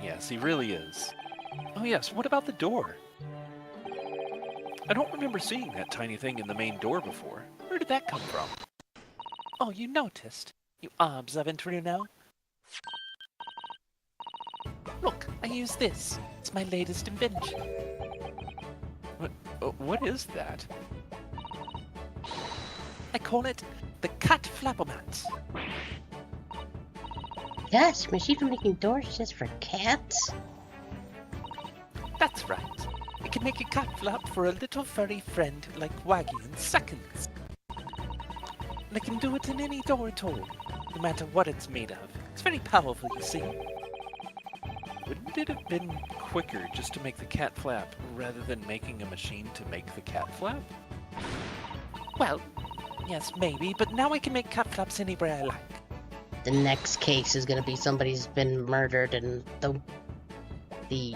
Yes, he really is. Oh yes, what about the door? I don't remember seeing that tiny thing in the main door before. Where did that come from? Oh, you noticed. You are observant, Runo. Look, I use this. It's my latest invention. What is that? I call it the cat flappomat. Gosh, machine for making doors just for cats? That's right. It can make a cat flap for a little furry friend like Waggy in seconds. And it can do it in any door at all, no matter what it's made of. It's very powerful, you see. Wouldn't it have been quicker just to make the cat flap rather than making a machine to make the cat flap? Well, yes, maybe, but now I can make cat flaps anywhere I like. The next case is gonna be somebody's been murdered and the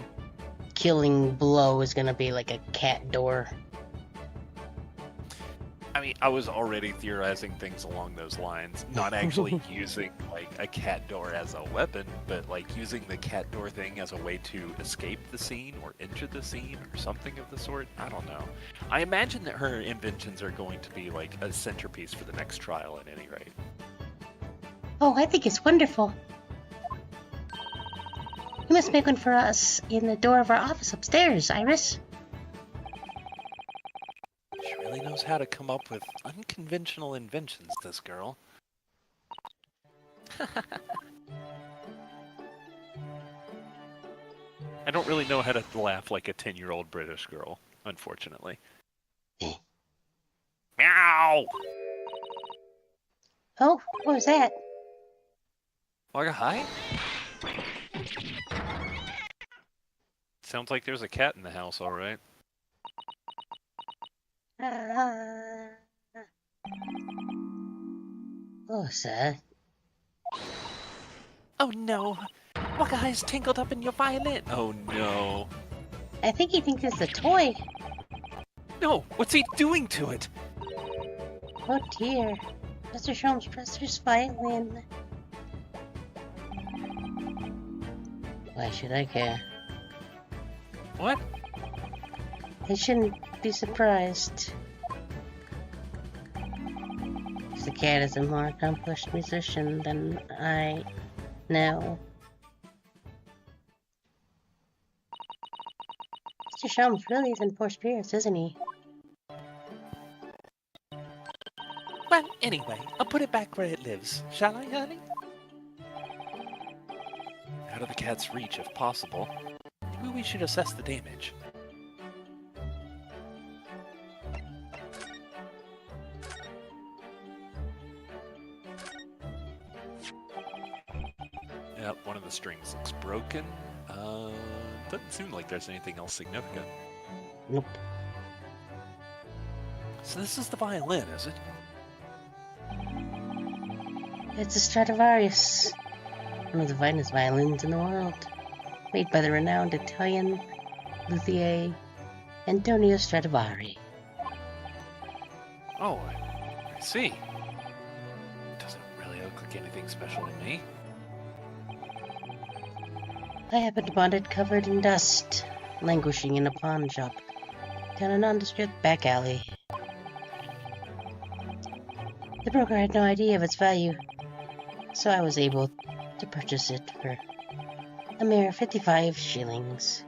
killing blow is gonna be like a cat door. I mean, I was already theorizing things along those lines, not actually using like a cat door as a weapon, but like using the cat door thing as a way to escape the scene or enter the scene or something of the sort. I don't know. I imagine that her inventions are going to be like a centerpiece for the next trial at any rate. Oh, I think it's wonderful. You must make one for us in the door of our office upstairs, Iris. She really knows how to come up with unconventional inventions, this girl. I don't really know how to laugh like a 10-year-old British girl, unfortunately. Meow! Oh, what was that? Wagga, hi? Sounds like there's a cat in the house, alright. Oh, sir. Oh no! Wagga is tangled up in your violin! Oh no. I think he thinks it's a toy. No, what's he doing to it? Oh dear. Mr. Sholmes Presser's violin. Why should I care? What? I shouldn't be surprised. If the cat is a more accomplished musician than I know. Mr. Sholmes really is in poor spirits, isn't he? Well, anyway, I'll put it back where it lives. Shall I, honey? Out of the cat's reach, if possible. Maybe we should assess the damage. Yep, one of the strings looks broken. Doesn't seem like there's anything else significant. Nope. So this is the violin, is it? It's a Stradivarius, one of the finest violins in the world, made by the renowned Italian luthier Antonio Stradivari. Oh, I see. Doesn't really look like anything special to me. I happened upon it covered in dust, languishing in a pawn shop down a nondescript back alley. The broker had no idea of its value, so I was able to purchase it for a mere 55 shillings.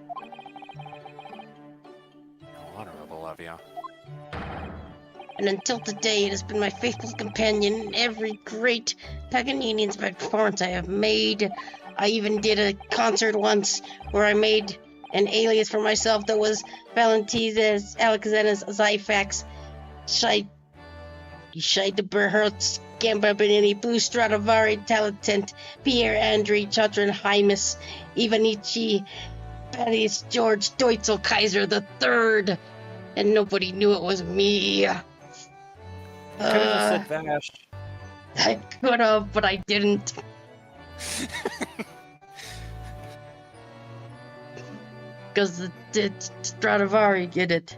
How honorable of you. And until today, it has been my faithful companion in every great Paganini-inspired performance I have made. I even did a concert once where I made an alias for myself that was Valentines Alexander's Zyfax Shai de Berhertz Gamba Benini Blue Stradivari Talatent Pierre Andre Chotran Hymus Ivanici Thaddeus George Deutzel Kaiser the Third, and nobody knew it was me. Could have just said Vash. I could have, but I didn't. Because the Stradivari did it.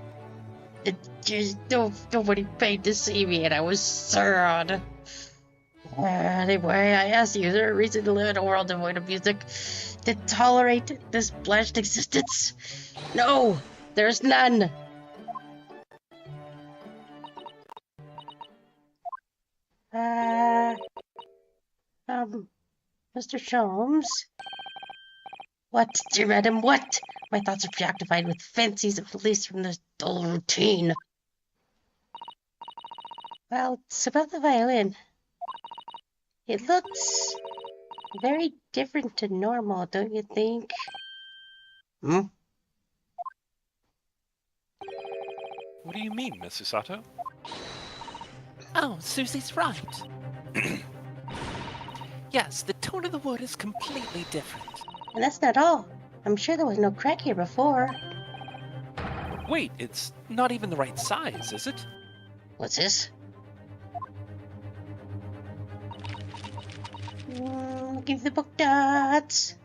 It just nobody paid to see me, and I was sad. Anyway, I ask you, is there a reason to live in a world devoid of music? To tolerate this blessed existence? No, there's none. Uh, Mr. Sholmes? What, dear madam, what? My thoughts are preoccupied with fancies of release from this dull routine. Well, it's about the violin. It looks very different to normal, don't you think? Hmm? What do you mean, Mrs. Sato? Oh, Susie's right. Yes, the tone of the wood is completely different. And that's not all. I'm sure there was no crack here before. Wait, it's not even the right size, is it? What's this? Give the book dots.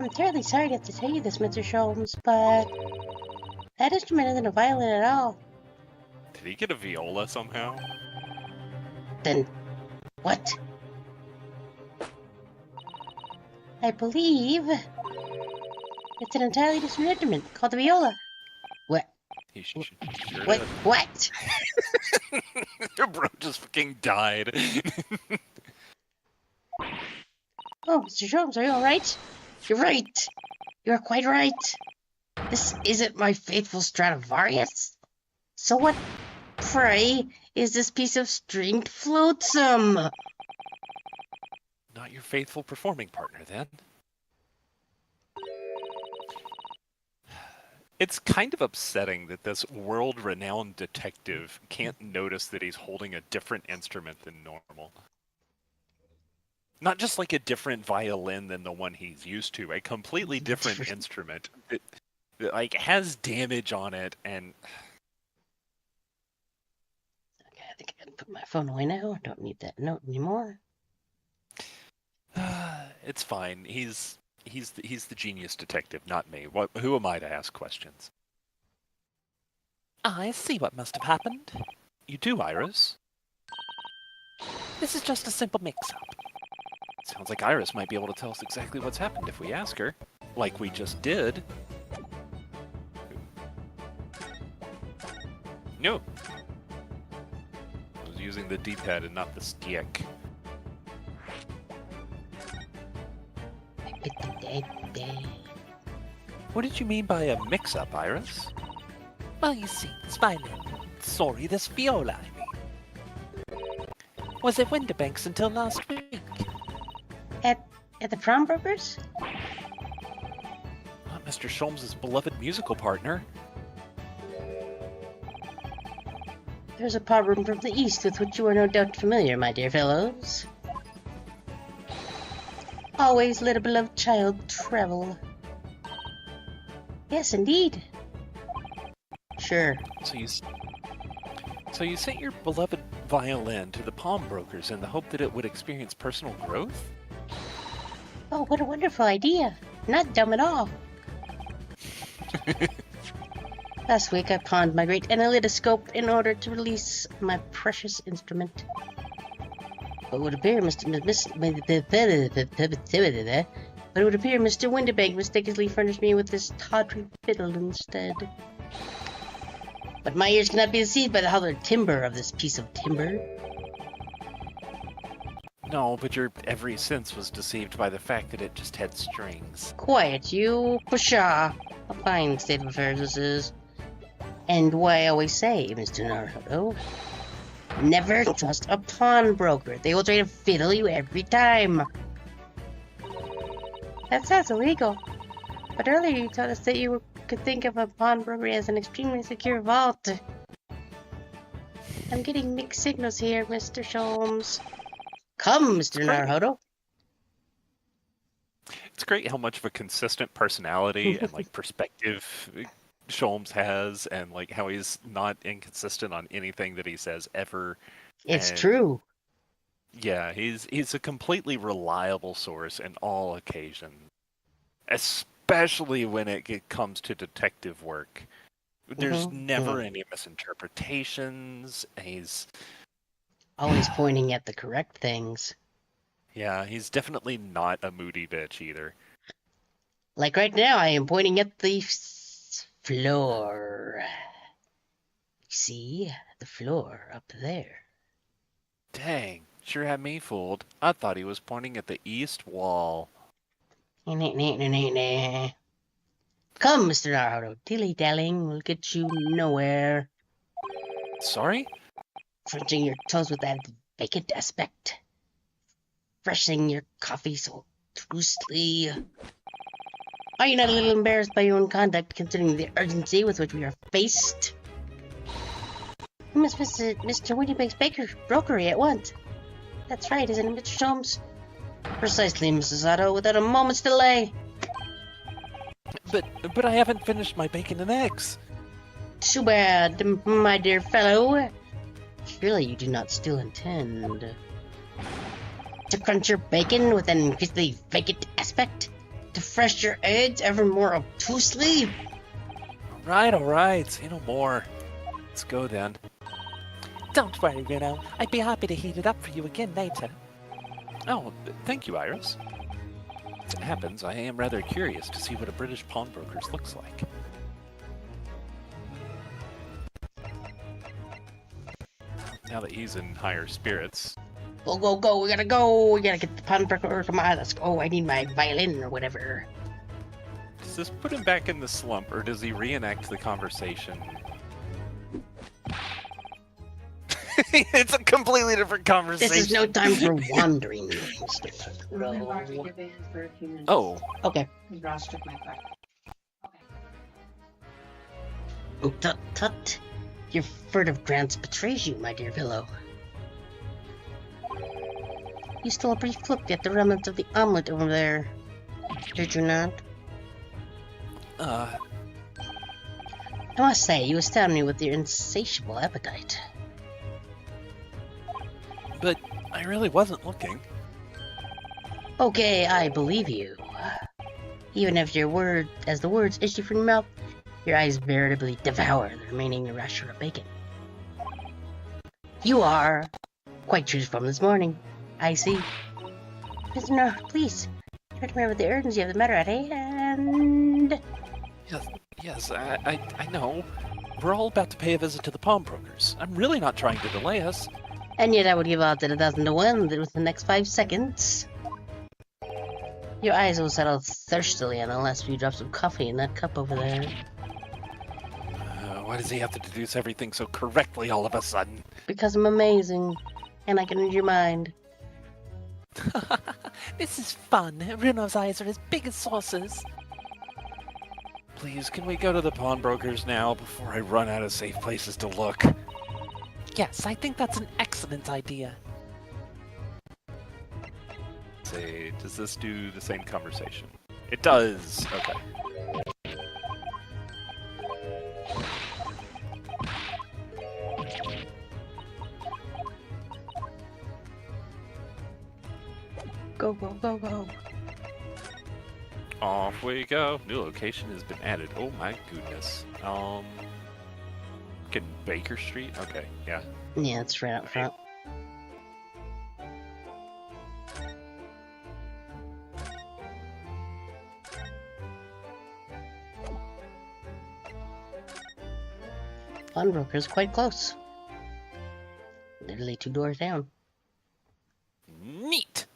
I'm terribly sorry to have to tell you this, Mr. Sholmes, but that instrument isn't a violin at all. Did he get a viola somehow? Then what? I believe it's an entirely different instrument called the viola. What? He sure What? did. What? Your bro just fucking died. Oh, Mr. Sholmes, are you all right? You're right. You're quite right. This isn't my faithful Stradivarius. So what, pray, is this piece of stringed flotsam? Not your faithful performing partner, then. It's kind of upsetting that this world-renowned detective can't notice that he's holding a different instrument than normal. Not just like a different violin than the one he's used to, a completely different instrument that like has damage on it, and Okay, I think I can put my phone away now. I don't need that note anymore. it's fine. He's the genius detective, not me. Who am I to ask questions? I see what must have happened. You do, Iris. This is just a simple mix-up. Sounds like Iris might be able to tell us exactly what's happened if we ask her, like we just did. No. I was using the D-pad and not the stick. What did you mean by a mix-up, Iris? Well, you see, this violin, sorry, this viola, I mean, was at Winterbanks until last week. At the prom brokers? Mr. Sholmes' beloved musical partner. There's a pub room from the east with which you are no doubt familiar, my dear fellows. Always let a beloved child travel. Yes, indeed. Sure. So you sent your beloved violin to the pawnbrokers in the hope that it would experience personal growth? Oh, what a wonderful idea. Not dumb at all. Last week I pawned my great analytoscope in order to release my precious instrument. But it would appear Mr. Winterbank mistakenly furnished me with this tawdry fiddle instead. But my ears cannot be deceived by the hollow timbre of this piece of timber. No, but your every sense was deceived by the fact that it just had strings. Quiet, you. Pshaw. A fine state of affairs this is. And why I always say, Mr. Naruto, never trust a pawnbroker. They will try to fiddle you every time. That sounds illegal. But earlier you told us that you could think of a pawnbroker as an extremely secure vault. I'm getting mixed signals here, Mr. Sholmes. Come, Mr. Naruto. It's great how much of a consistent personality and like perspective Sholmes has, and like how he's not inconsistent on anything that he says ever. It's And, true. Yeah, he's a completely reliable source in all occasions, especially when it comes to detective work. There's never any misinterpretations. Always pointing at the correct things. Yeah, he's definitely not a moody bitch either. Like right now, I am pointing at the floor. See? The floor up there. Dang, sure had me fooled. I thought he was pointing at the east wall. Come, Mr. Naruto. Dilly-dallying will get you nowhere. Sorry? Crunching your toes with that vacant aspect. Freshening your coffee so loosely. Are you not a little embarrassed by your own conduct, considering the urgency with which we are faced? You must visit Mr. Winniebake's Bakery at once. That's right, isn't it, Mr. Holmes? Precisely, Mrs. Otto, without a moment's delay. But I haven't finished my bacon and eggs. Too bad, my dear fellow. Surely you do not still intend to crunch your bacon with an increasingly vacant aspect? To fresh your eggs ever more obtusely? All right, say no more. Let's go then. Don't worry, Reno. I'd be happy to heat it up for you again later. Oh, thank you, Iris. As it happens, I am rather curious to see what a British pawnbroker's looks like. Now that he's in higher spirits. Go, go, go, we gotta go. We gotta get the pawnbroker. Come on, let's go. I need my violin or whatever. Does this put him back in the slump, or does he reenact the conversation? It's a completely different conversation. This is no time for wandering, Mr. Crow. Oh. Okay. Ross took my card. Oh, tut, tut. Your furtive glance betrays you, my dear fellow. You stole a brief look at the remnants of the omelet over there, did you not? I must say, you astound me with your insatiable appetite. But I really wasn't looking. Okay, I believe you. Even if as the words issue from your mouth, your eyes veritably devour the remaining rasher of bacon. You are quite true from this morning. I see. Prisoner, please, try to remember the urgency of the matter at hand. Yes, I know. We're all about to pay a visit to the pawnbrokers. I'm really not trying to delay us. And yet I would give odds at 1,000 to 1 that within the next 5 seconds, your eyes will settle thirstily on the last few drops of coffee in that cup over there. Why does he have to deduce everything so correctly all of a sudden? Because I'm amazing, and I can read your mind. This is fun. Reno's eyes are as big as saucers. Please, can we go to the pawnbrokers now before I run out of safe places to look? Yes, I think that's an excellent idea. Say, does this do the same conversation? It does. Okay. Go, go, go, go. Off we go. New location has been added. Oh my goodness. Getting Baker Street? Okay, yeah. Yeah, it's right out front. Pawnbroker's quite close. Literally 2 doors down. Neat!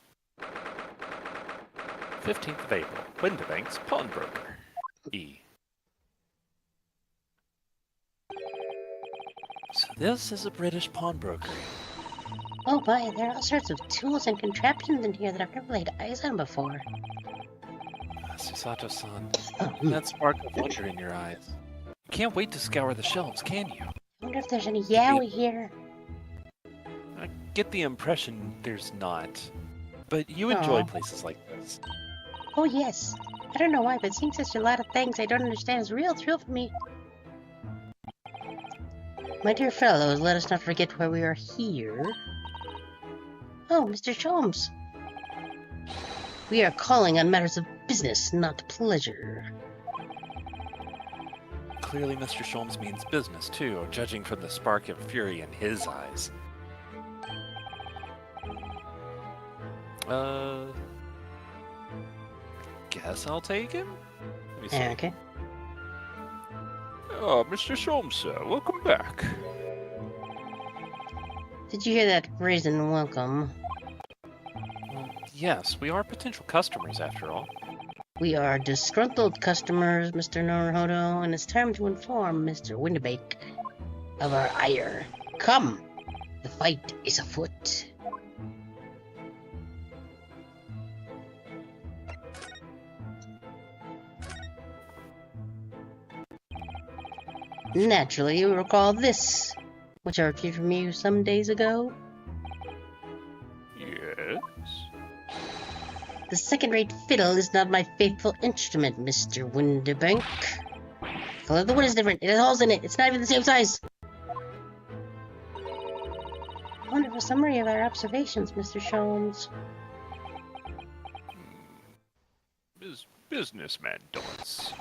15th of April. Windibank's Pawnbroker. E. So this is a British pawnbroker. Oh my, there are all sorts of tools and contraptions in here that I've never laid eyes on before. Susato-san, Oh, that spark of wonder in your eyes. You can't wait to scour the shelves, can you? I wonder if there's any yaoi here. I get the impression there's not. But you enjoy Aw. places like this. Oh yes. I don't know why, but seeing such a lot of things I don't understand is a real thrill for me. My dear fellows, let us not forget why we are here. Oh, Mr. Sholmes. We are calling on matters of business, not pleasure. Clearly Mr. Sholmes means business, too, judging from the spark of fury in his eyes. Guess I'll take him? Let me see. Okay. Oh, Mr. Sholmes, sir, welcome back. Did you hear that brazen welcome? Well, yes, we are potential customers after all. We are disgruntled customers, Mr. Naruhodo, and it's time to inform Mr. Windbake of our ire. Come! The fight is afoot. Naturally, you recall this, which I received from you some days ago. Yes? The second-rate fiddle is not my faithful instrument, Mr. Windibank. The color of the wood is different. It has holes in it. It's not even the same size. Wonderful summary of our observations, Mr. Sholmes. Businessman dance.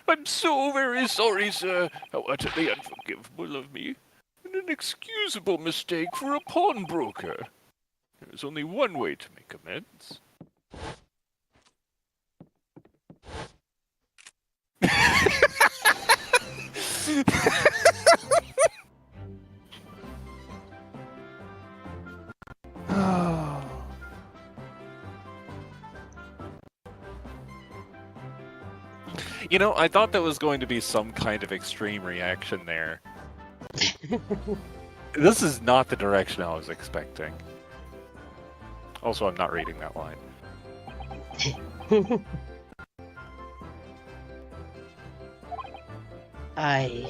I'm so very sorry, sir. How utterly unforgivable of me. An inexcusable mistake for a pawnbroker. There is only one way to make amends. You know, I thought that was going to be some kind of extreme reaction there. This is not the direction I was expecting. Also, I'm not reading that line. I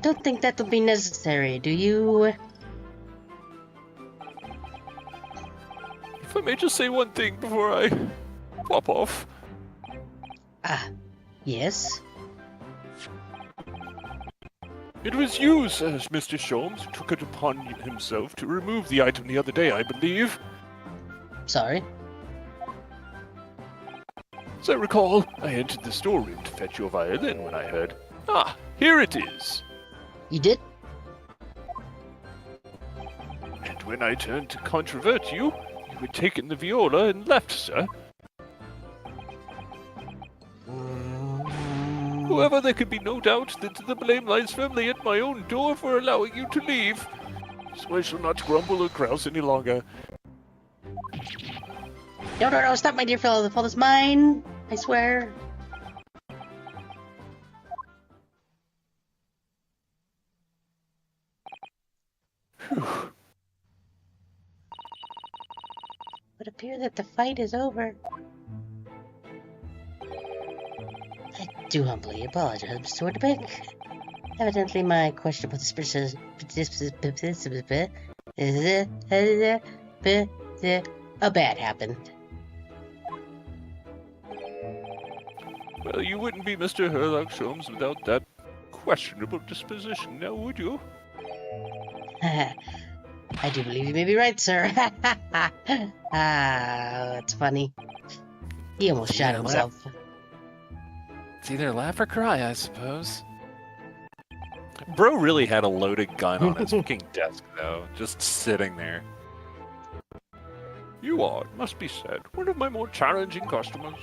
don't think that would be necessary, do you? If I may just say one thing before I pop off. Yes? It was you, sir, Mr. Sholmes, who took it upon himself to remove the item the other day, I believe. Sorry? As I recall, I entered the storeroom to fetch your violin when I heard, "Ah, here it is!" You did? And when I turned to controvert you, you had taken the viola and left, sir. However, there can be no doubt that the blame lies firmly at my own door for allowing you to leave. So I shall not grumble or grouse any longer. No, stop, my dear fellow. The fault is mine. I swear. It would appear that the fight is over. I do humbly apologize, Mr. Windibank. Evidently, my questionable a bad happened. Well, you wouldn't be Mr. Herlock Sholmes without that questionable disposition, now would you? I do believe you may be right, sir. That's funny. He almost shot himself. It's either laugh or cry, I suppose. Bro really had a loaded gun on his fucking desk, though, just sitting there. You are, it must be said, one of my more challenging customers.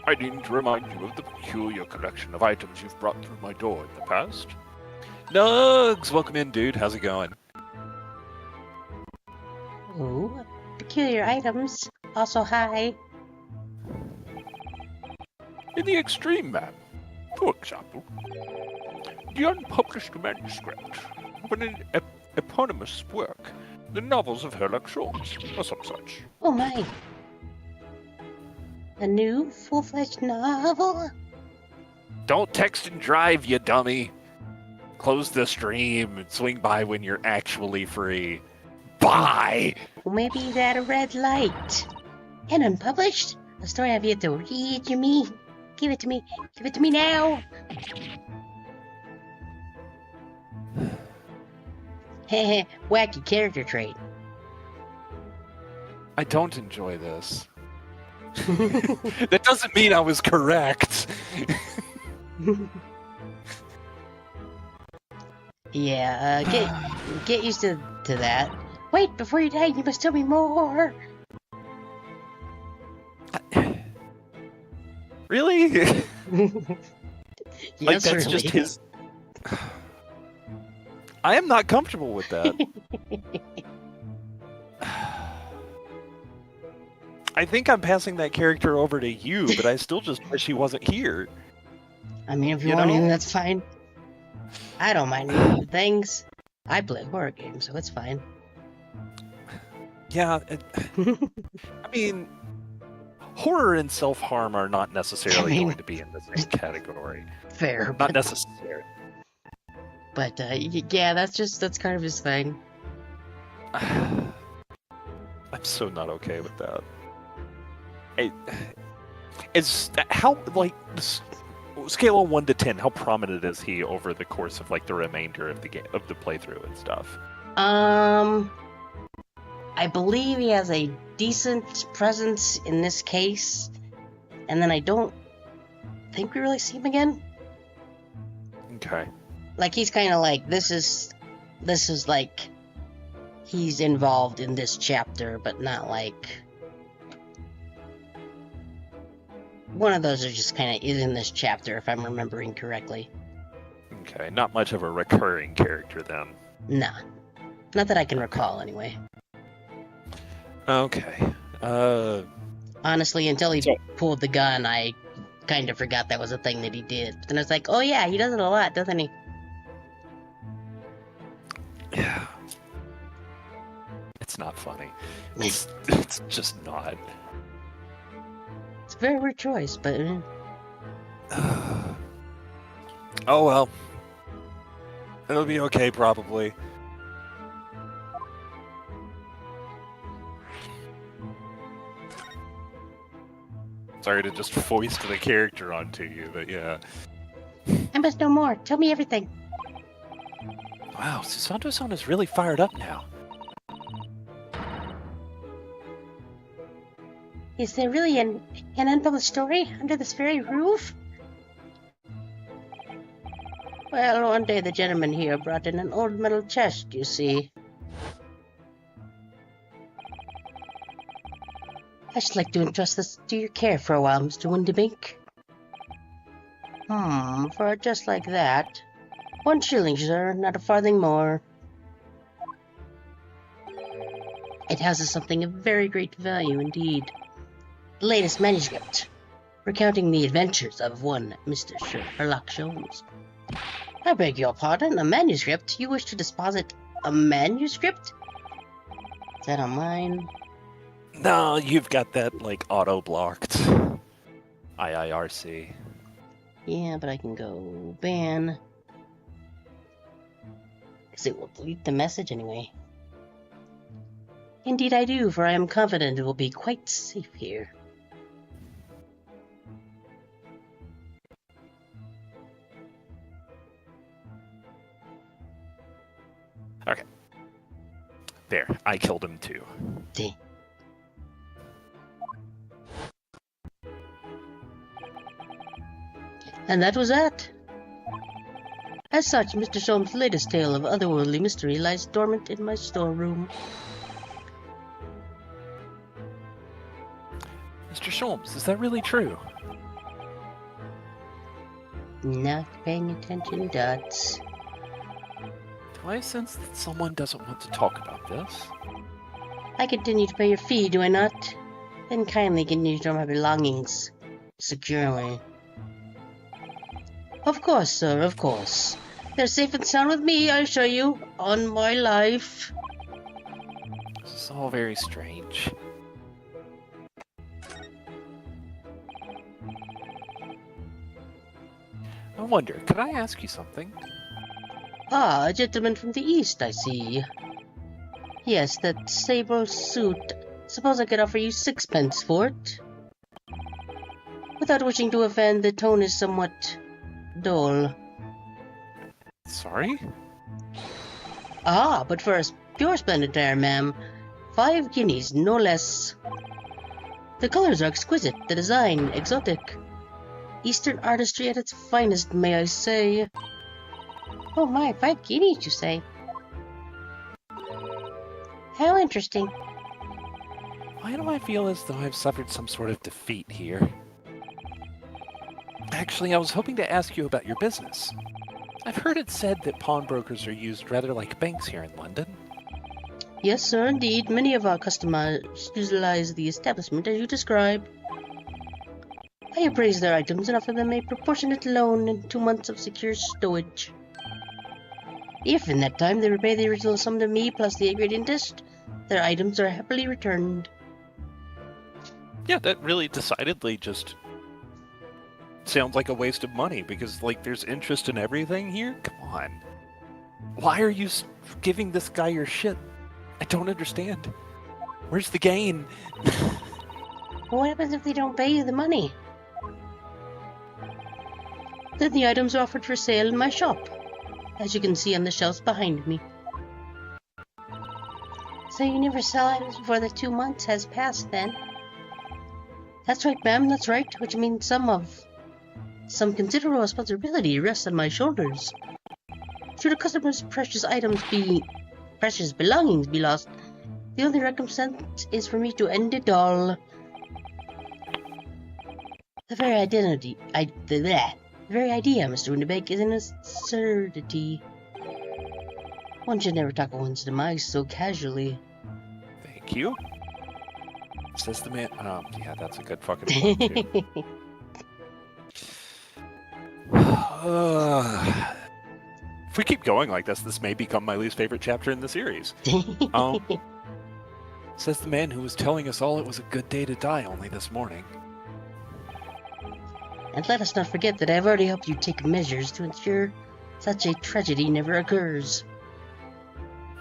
I needn't remind you of the peculiar collection of items you've brought through my door in the past. Nugs! Welcome in, dude. How's it going? Ooh, peculiar items. Also, hi. In the extreme, ma'am. For example, the unpublished manuscript of an eponymous work, the novels of Herlock Sholmes, or some such. Oh my. A new full-fledged novel? Don't text and drive, you dummy. Close the stream and swing by when you're actually free. Bye! Well, maybe he's at a red light. And unpublished? A story I've yet to read, you mean? Give it to me. Give it to me now. Heh, wacky character trait. I don't enjoy this. That doesn't mean I was correct. Yeah, get used to that. Wait, before you die, you must tell me more. Really? Yes, Like, that's really. just his... I am not comfortable with that. I think I'm passing that character over to you, but I still just wish he wasn't here. I mean, if you You want know? to, that's fine. I don't mind new things. I play horror games, so it's fine. Yeah, I mean, horror and self-harm are not necessarily I mean- going to be in the same category. Fair, Not but, necessarily. but yeah, that's kind of his thing. I'm so not okay with that. It's how, like, scale of 1 to 10, how prominent is he over the course of, like, the remainder of the game, of the playthrough and stuff? I believe he has a decent presence in this case, and then I don't think we really see him again. Okay. Like, he's kind of like, this is like, he's involved in this chapter, but not like, one of those are just kind of is in this chapter, if I'm remembering correctly. Okay, not much of a recurring character then. Nah. Not that I can recall, anyway. Okay. Honestly, until he So- pulled the gun, I kind of forgot that was a thing that he did. But then I was like, oh yeah, he does it a lot, doesn't he? Yeah. It's not funny. It's just not. It's a very weird choice, but... Oh well. It'll be okay, probably. Sorry to just foist the character onto you, but yeah. I must know more. Tell me everything. Wow, Susanto-san is really fired up now. Is there really an unpublished story under this very roof? Well, one day the gentleman here brought in an old metal chest, you see. I should like to entrust this to your care for a while, Mr. Windybink. For a chest like that. 1 shilling, sir, not a farthing more. It houses something of very great value indeed. The latest manuscript, recounting the adventures of one Mr. Sherlock Holmes. I beg your pardon, a manuscript? You wish to deposit a manuscript? Is that on mine? No, you've got that, like, auto-blocked. IIRC. Yeah, but I can go ban. Because it will delete the message anyway. Indeed I do, for I am confident it will be quite safe here. Okay. There, I killed him too. Dang. And that was that. As such, Mr. Sholmes' latest tale of otherworldly mystery lies dormant in my storeroom. Mr. Sholmes, is that really true? Not paying attention, dots. Do I sense that someone doesn't want to talk about this? I continue to pay your fee, do I not? Then kindly continue to store my belongings securely. Of course, sir, of course. They're safe and sound with me, I assure you, on my life. This is all very strange. I wonder, could I ask you something? Ah, a gentleman from the east, I see. Yes, that sable suit. Suppose I could offer you 6 pence for it? Without wishing to offend, the tone is somewhat dull. Sorry? Ah, but for a pure splendid pair, ma'am. 5 guineas, no less. The colors are exquisite, the design exotic. Eastern artistry at its finest, may I say. Oh my, 5 guineas, you say? How interesting. Why do I feel as though I've suffered some sort of defeat here? Actually, I was hoping to ask you about your business. I've heard it said that pawnbrokers are used rather like banks here in London. Yes, sir, indeed. Many of our customers utilize the establishment as you describe. I appraise their items and offer them a proportionate loan and 2 months of secure stowage. If in that time they repay the original sum to me plus the agreed interest, their items are happily returned. Yeah, that really decidedly just sounds like a waste of money because, like, there's interest in everything here? Come on. Why are you giving this guy your shit? I don't understand. Where's the gain? Well, what happens if they don't pay you the money? Then the items are offered for sale in my shop, as you can see on the shelves behind me. So you never sell items before the 2 months has passed, then? That's right, ma'am, that's right, which means some considerable responsibility rests on my shoulders. Should a customer's precious belongings be lost, the only recompense is for me to end it all. The very idea, Mr. Winterbeck, is an absurdity. One should never talk of one's demise so casually. Thank you. Says the man. Oh, yeah, that's a good fucking point, too. If we keep going like this may become my least favorite chapter in the series. Says the man who was telling us all it was a good day to die only this morning. And let us not forget that I have already helped you take measures to ensure such a tragedy never occurs.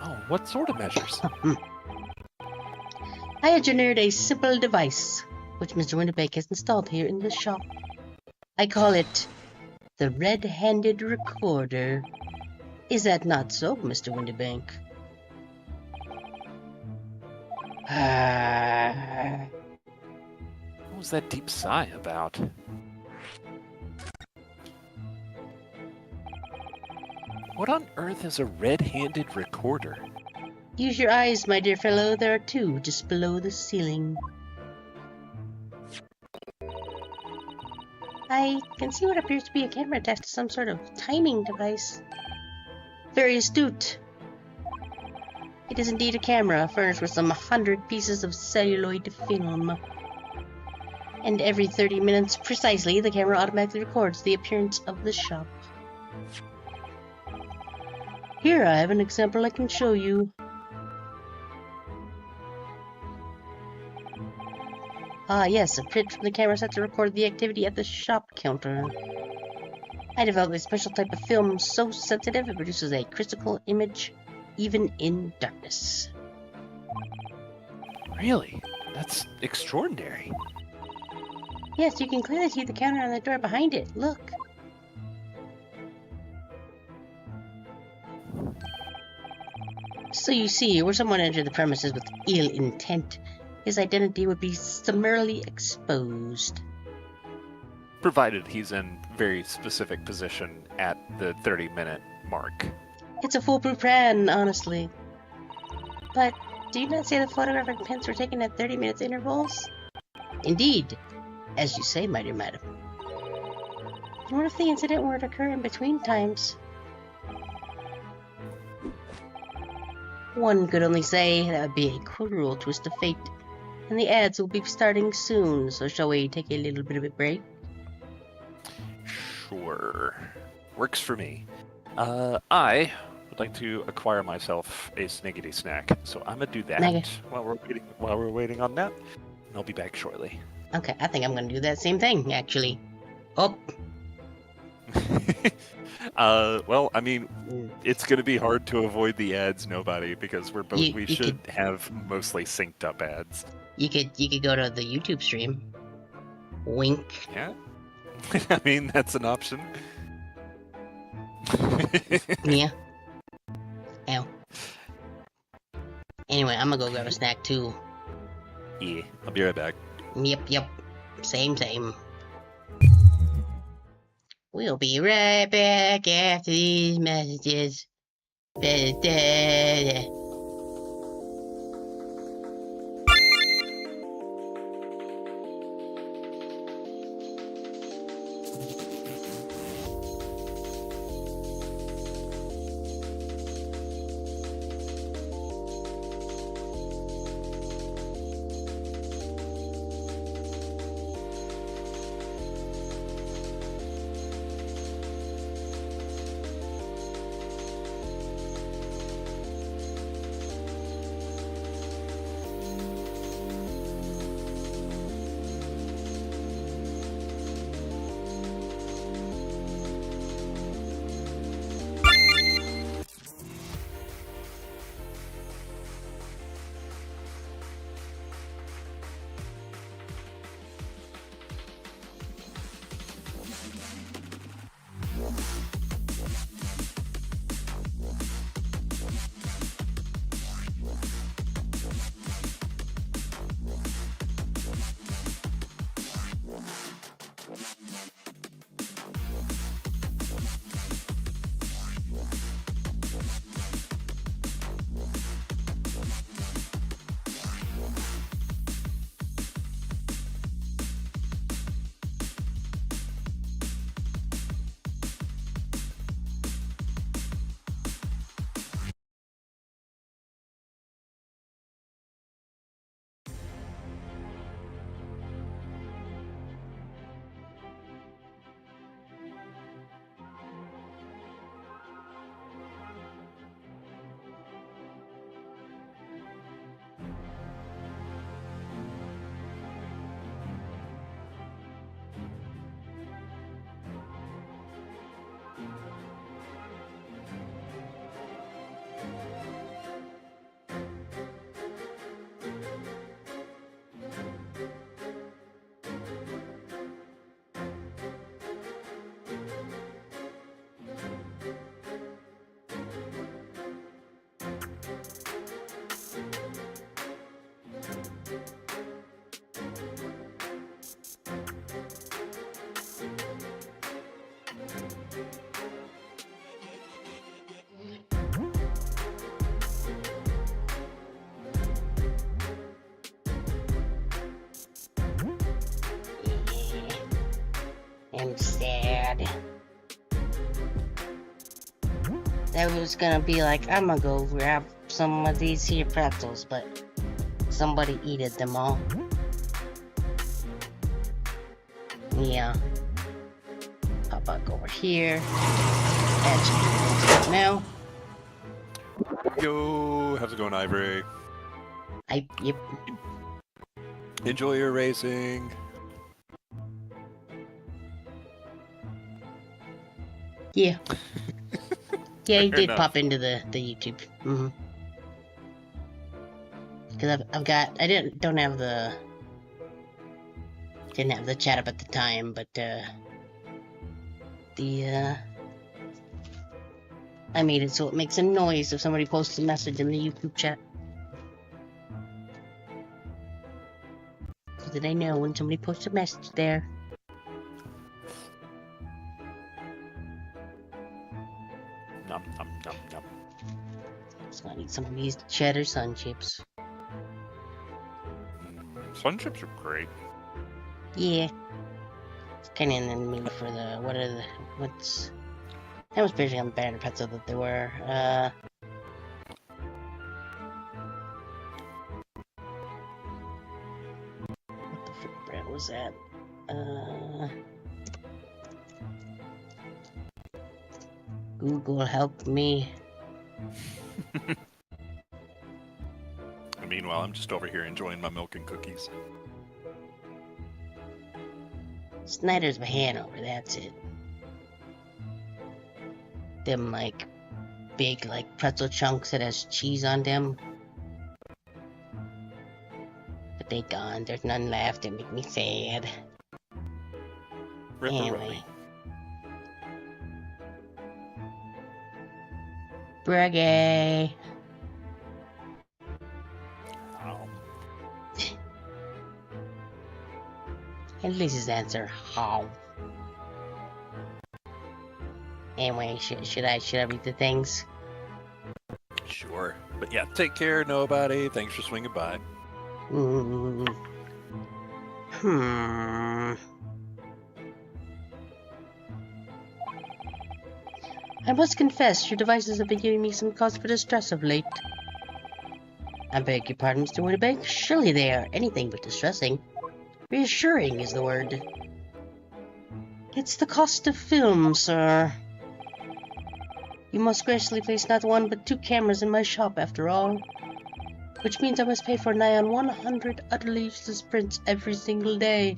Oh, what sort of measures? I engineered a simple device, which Mr. Winterbeck has installed here in the shop. I call it the Red-Handed Recorder. Is that not so, Mr. Winterbeck? What was that deep sigh about? What on earth is a red-handed recorder? Use your eyes, my dear fellow. There are two just below the ceiling. I can see what appears to be a camera attached to some sort of timing device. Very astute. It is indeed a camera, furnished with some 100 pieces of celluloid film. And every 30 minutes precisely, the camera automatically records the appearance of the shop. Here I have an example I can show you. Ah yes, a print from the camera set to record the activity at the shop counter. I developed a special type of film so sensitive it produces a crystal image even in darkness. Really? That's extraordinary. Yes, you can clearly see the counter on the door behind it. Look. So you see, were someone entered the premises with ill intent, his identity would be summarily exposed. Provided he's in very specific position at the 30-minute mark. It's a foolproof plan, honestly. But do you not say the photograph and prints were taken at 30 minutes intervals? Indeed, as you say, my dear madam. And what if the incident were to occur in between times? One could only say that would be a cruel twist of fate, and the ads will be starting soon, so shall we take a little bit of a break? Sure. Works for me. I would like to acquire myself a sniggity snack, so I'm gonna do that Nugget. while we're waiting on that. And I'll be back shortly. Okay, I think I'm gonna do that same thing, actually. Oh. Well, I mean, it's going to be hard to avoid the ads, nobody, because we should have mostly synced up ads. You could go to the YouTube stream. Wink. Yeah. I mean, that's an option. Yeah. Ow. Anyway, I'm gonna go grab a snack too. Yeah, I'll be right back. Yep. Same. We'll be right back after these messages. I'm sad. I was gonna be like, I'm gonna go grab some of these here pretzels, but somebody eated them all. Yeah. Pop back over here. That's now. Yo, how's it going, Ivory? Yep. Enjoy your racing. Yeah. Yeah, he Fair did enough. pop into the YouTube. Mm-hmm. Because didn't have the chat up at the time, but I made it so it makes a noise if somebody posts a message in the YouTube chat. So that I know when somebody posts a message there. Nom nom nom nom. So I need some of these cheddar sun chips. Sun chips are great. Yeah. It's kind of in the mood for I was basically on the banner pretzel that they were. What the frick brand was that? Google help me. And meanwhile, I'm just over here enjoying my milk and cookies. Snyder's by Hanover, that's it. Them like big like pretzel chunks that has cheese on them. But they gone, there's none left, it make me sad. Anyway. Braggy. And Lizzie's answer, how? Anyway, should I read the things? Sure. But yeah, take care, nobody. Thanks for swinging by. I must confess, your devices have been giving me some cause for distress of late. I beg your pardon, Mr. Winterbank. Surely they are anything but distressing. Reassuring is the word. It's the cost of film, sir. You must graciously place not one but 2 cameras in my shop, after all. Which means I must pay for nigh on 100 utterly useless prints every single day.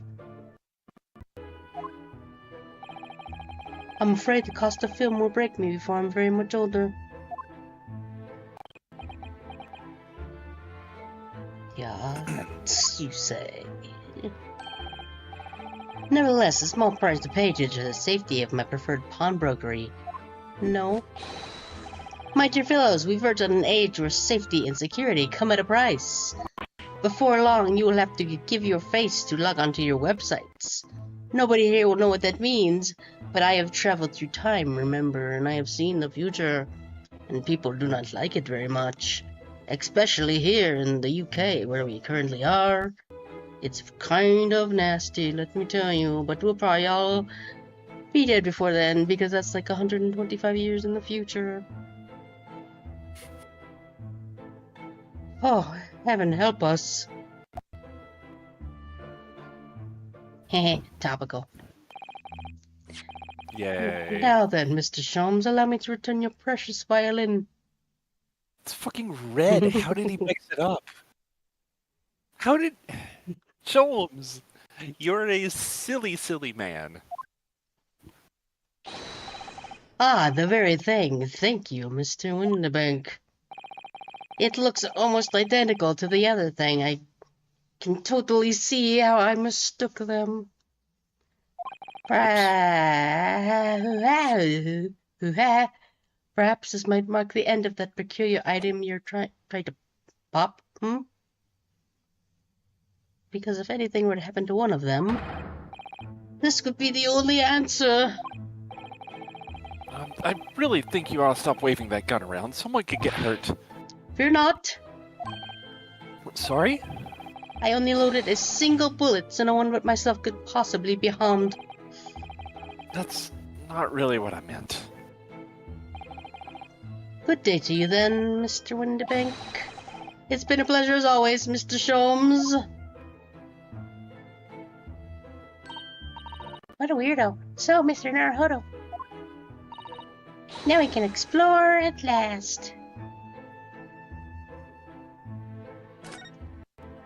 I'm afraid the cost of film will break me before I'm very much older. Yes, you say. Nevertheless, a small price to pay to the safety of my preferred pawnbrokery. No. My dear fellows, we've reached an age where safety and security come at a price. Before long, you will have to give your face to log onto your websites. Nobody here will know what that means, but I have traveled through time, remember, and I have seen the future, and people do not like it very much. Especially here in the UK, where we currently are. It's kind of nasty, let me tell you, but we'll probably all be dead before then, because that's like 125 years in the future. Oh, heaven help us. Heh, topical. Yay. Now then, Mr. Sholmes, allow me to return your precious violin. It's fucking red. How did he mix it up? How did... Sholmes, you're a silly, silly man. Ah, the very thing. Thank you, Mr. Winterbank. It looks almost identical to the other thing. I can totally see how I mistook them. Perhaps this might mark the end of that peculiar item you're trying to pop, Because if anything were to happen to one of them, this could be the only answer. I really think you ought to stop waving that gun around. Someone could get hurt. Fear not. Sorry? I only loaded a single bullet, so no one but myself could possibly be harmed. That's not really what I meant. Good day to you then, Mr. Windibank. It's been a pleasure as always, Mr. Sholmes. What a weirdo. So, Mr. Naruhodo. Now we can explore at last.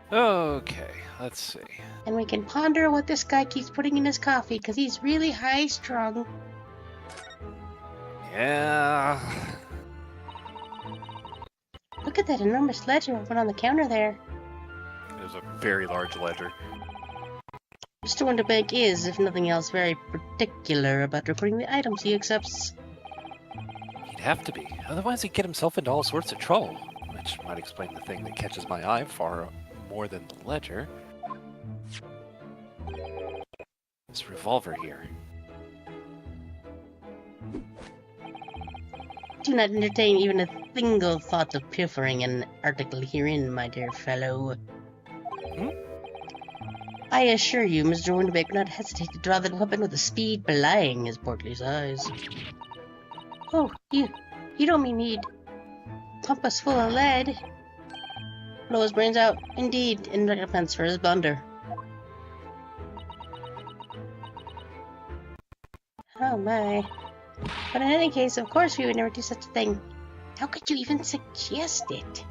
Okay, let's see. And we can ponder what this guy keeps putting in his coffee, because he's really high-strung. Yeah. Look at that enormous ledger open on the counter there. There's a very large ledger. Mr. Windibank is, if nothing else, very particular about reporting the items he accepts. He'd have to be, otherwise he'd get himself into all sorts of trouble, which might explain the thing that catches my eye far more than the ledger. This revolver here. Do not entertain even a single thought of pilfering an article herein, my dear fellow. I assure you, Mr. Windibank would not hesitate to draw that weapon with a speed belying his portly size. Oh, you don't mean he'd pump us full of lead? Blow his brains out, indeed, in recompense for his blunder. Oh my. But in any case, of course we would never do such a thing. How could you even suggest it?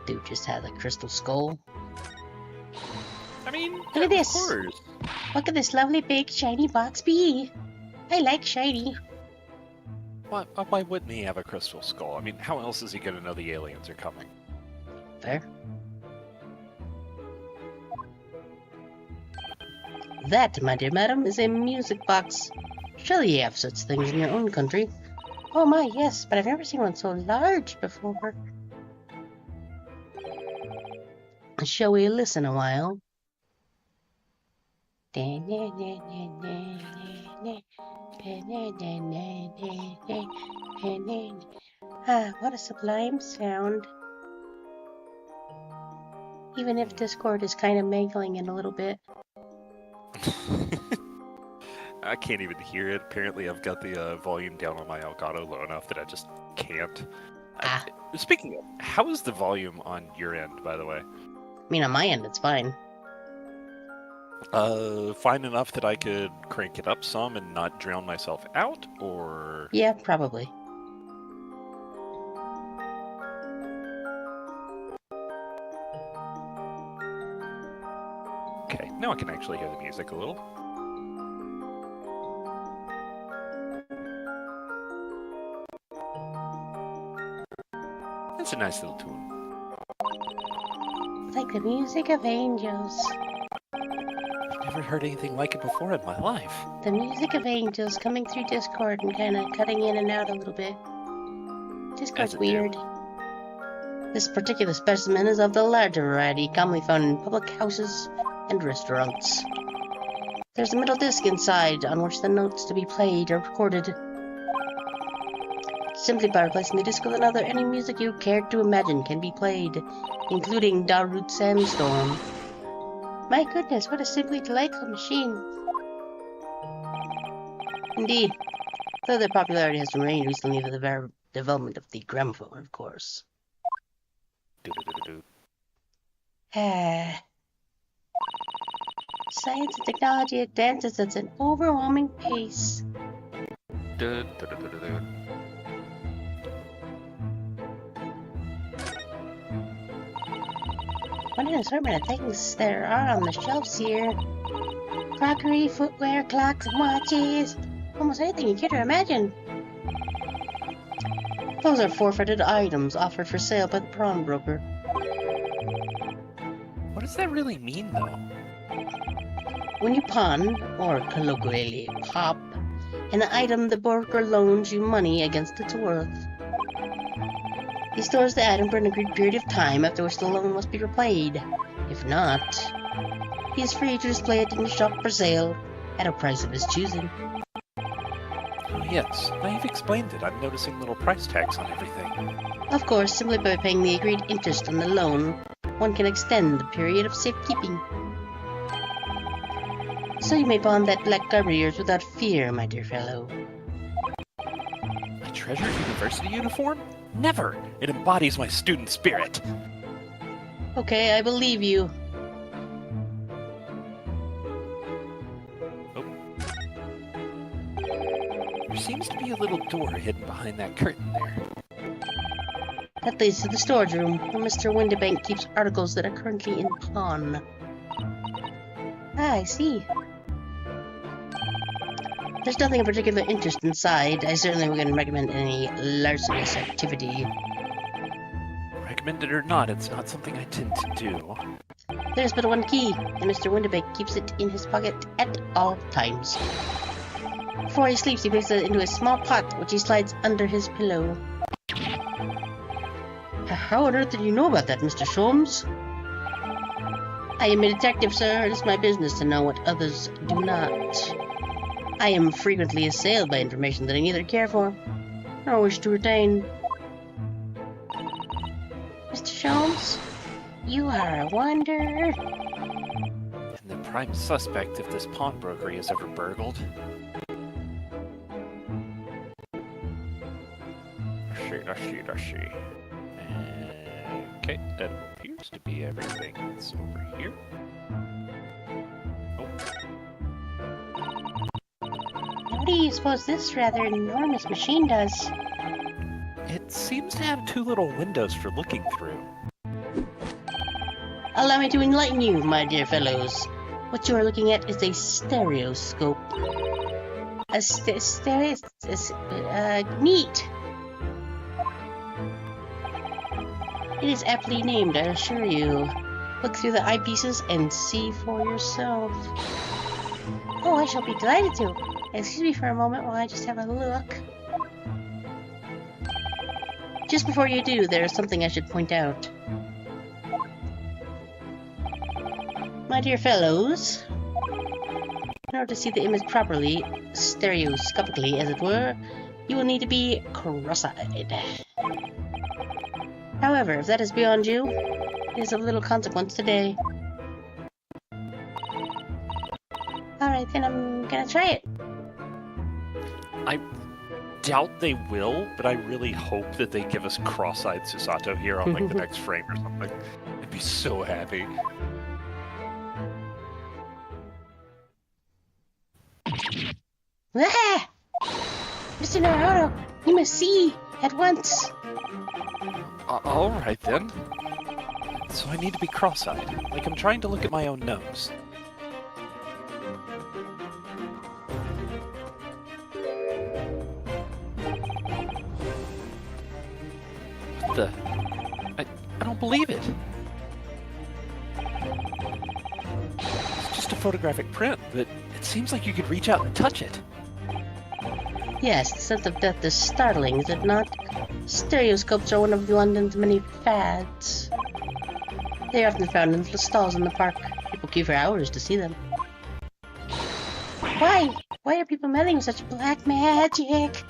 Dude just had a crystal skull. I mean, Look at this. Of course. What could this lovely big shiny box be? I like shiny. Why wouldn't he have a crystal skull? I mean, how else is he going to know the aliens are coming? Fair. That, my dear madam, is a music box. Surely you have such things in your own country. Oh my, yes, but I've never seen one so large before. Shall we listen a while? Ah, what a sublime sound. Even if Discord is kind of mangling it a little bit. I can't even hear it. Apparently, I've got the volume down on my Elgato low enough that I just can't. Speaking of, how is the volume on your end, by the way? I mean, on my end, it's fine. Fine enough that I could crank it up some and not drown myself out, or... Yeah, probably. Okay, now I can actually hear the music a little. It's a nice little tune. Like the music of angels. I've never heard anything like it before in my life. The music of angels coming through Discord and kind of cutting in and out a little bit. Discord's weird. This particular specimen is of the larger variety, commonly found in public houses and restaurants. There's a middle disc inside on which the notes to be played are recorded. Simply by replacing the disc with another, any music you care to imagine can be played, including Darude Sandstorm. My goodness, what a simply delightful machine. Indeed, though their popularity has waned recently with the development of the gramophone, of course. Science and technology advances at an overwhelming pace. What an assortment of things there are on the shelves here. Crockery, footwear, clocks, and watches. Almost anything you care to imagine. Those are forfeited items offered for sale by the pawnbroker. What does that really mean, though? When you pawn, or colloquially pop, an item, the broker loans you money against its worth. He stores the item for an agreed period of time, after which the loan must be repaid. If not, he is free to display it in the shop for sale at a price of his choosing. Oh, yes, now you've explained it. I'm noticing little price tags on everything. Of course, simply by paying the agreed interest on the loan, one can extend the period of safekeeping. So you may pawn that black garb of yours without fear, my dear fellow. A treasured university uniform? Never! It embodies my student spirit. Okay, I believe you. There seems to be a little door hidden behind that curtain there. That leads to the storage room, where Mr. Windibank keeps articles that are currently in pawn. Ah, I see. There's nothing of particular interest inside. I certainly wouldn't recommend any larcenous activity. Recommended or not, it's not something I tend to do. There's but one key, and Mr. Windibank keeps it in his pocket at all times. Before he sleeps, he places it into a small pot, which he slides under his pillow. How on earth did you know about that, Mr. Sholmes? I am a detective, sir. It is my business to know what others do not. I am frequently assailed by information that I neither care for nor wish to retain. Mr. Sholmes, you are a wonder. And the prime suspect if this pawnbrokery is ever burgled. I see. Okay, that appears to be everything that's over here. What do you suppose this rather enormous machine does? It seems to have two little windows for looking through. Allow me to enlighten you, my dear fellows. What you are looking at is a stereoscope. Neat. It is aptly named, I assure you. Look through the eyepieces and see for yourself. Oh, I shall be delighted to. Excuse me for a moment while I just have a look. Just before you do, there is something I should point out. My dear fellows, in order to see the image properly, stereoscopically as it were, you will need to be cross-eyed. However, if that is beyond you, it is of little consequence today. Alright, then I'm gonna try it. I doubt they will, but I really hope that they give us cross-eyed Susato here on like the next frame or something. I'd be so happy. Ah! Mr. Naruto, you must see at once. Alright then. So I need to be cross-eyed, like I'm trying to look at my own nose. What the? I don't believe it. It's just a photographic print, but it seems like you could reach out and touch it. Yes, the sense of death is startling, is it not? Stereoscopes are one of London's many fads. They are often found in little stalls in the park. People queue for hours to see them. Why? Why are people meddling with such black magic?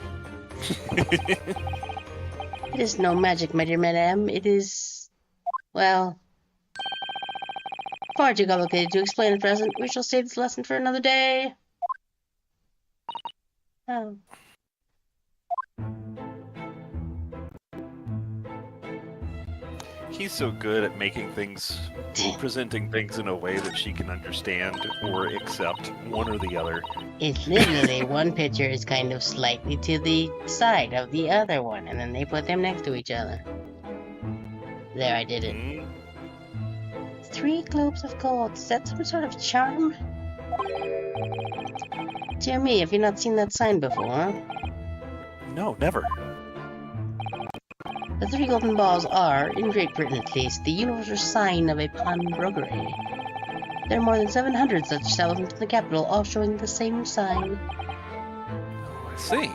It is no magic, my dear madame. It is... well... far too complicated to explain at present. We shall save this lesson for another day. Oh. He's so good at making things, presenting things in a way that she can understand or accept, one or the other. It's literally one picture is kind of slightly to the side of the other one, and then they put them next to each other. There, I did it. 3 globes of gold. Is that some sort of charm? Dear me, have you not seen that sign before? No, never. The 3 golden balls are, in Great Britain at least, the universal sign of a pawnbrokery. There are more than 700 such establishments in the capital, all showing the same sign. Oh, I see.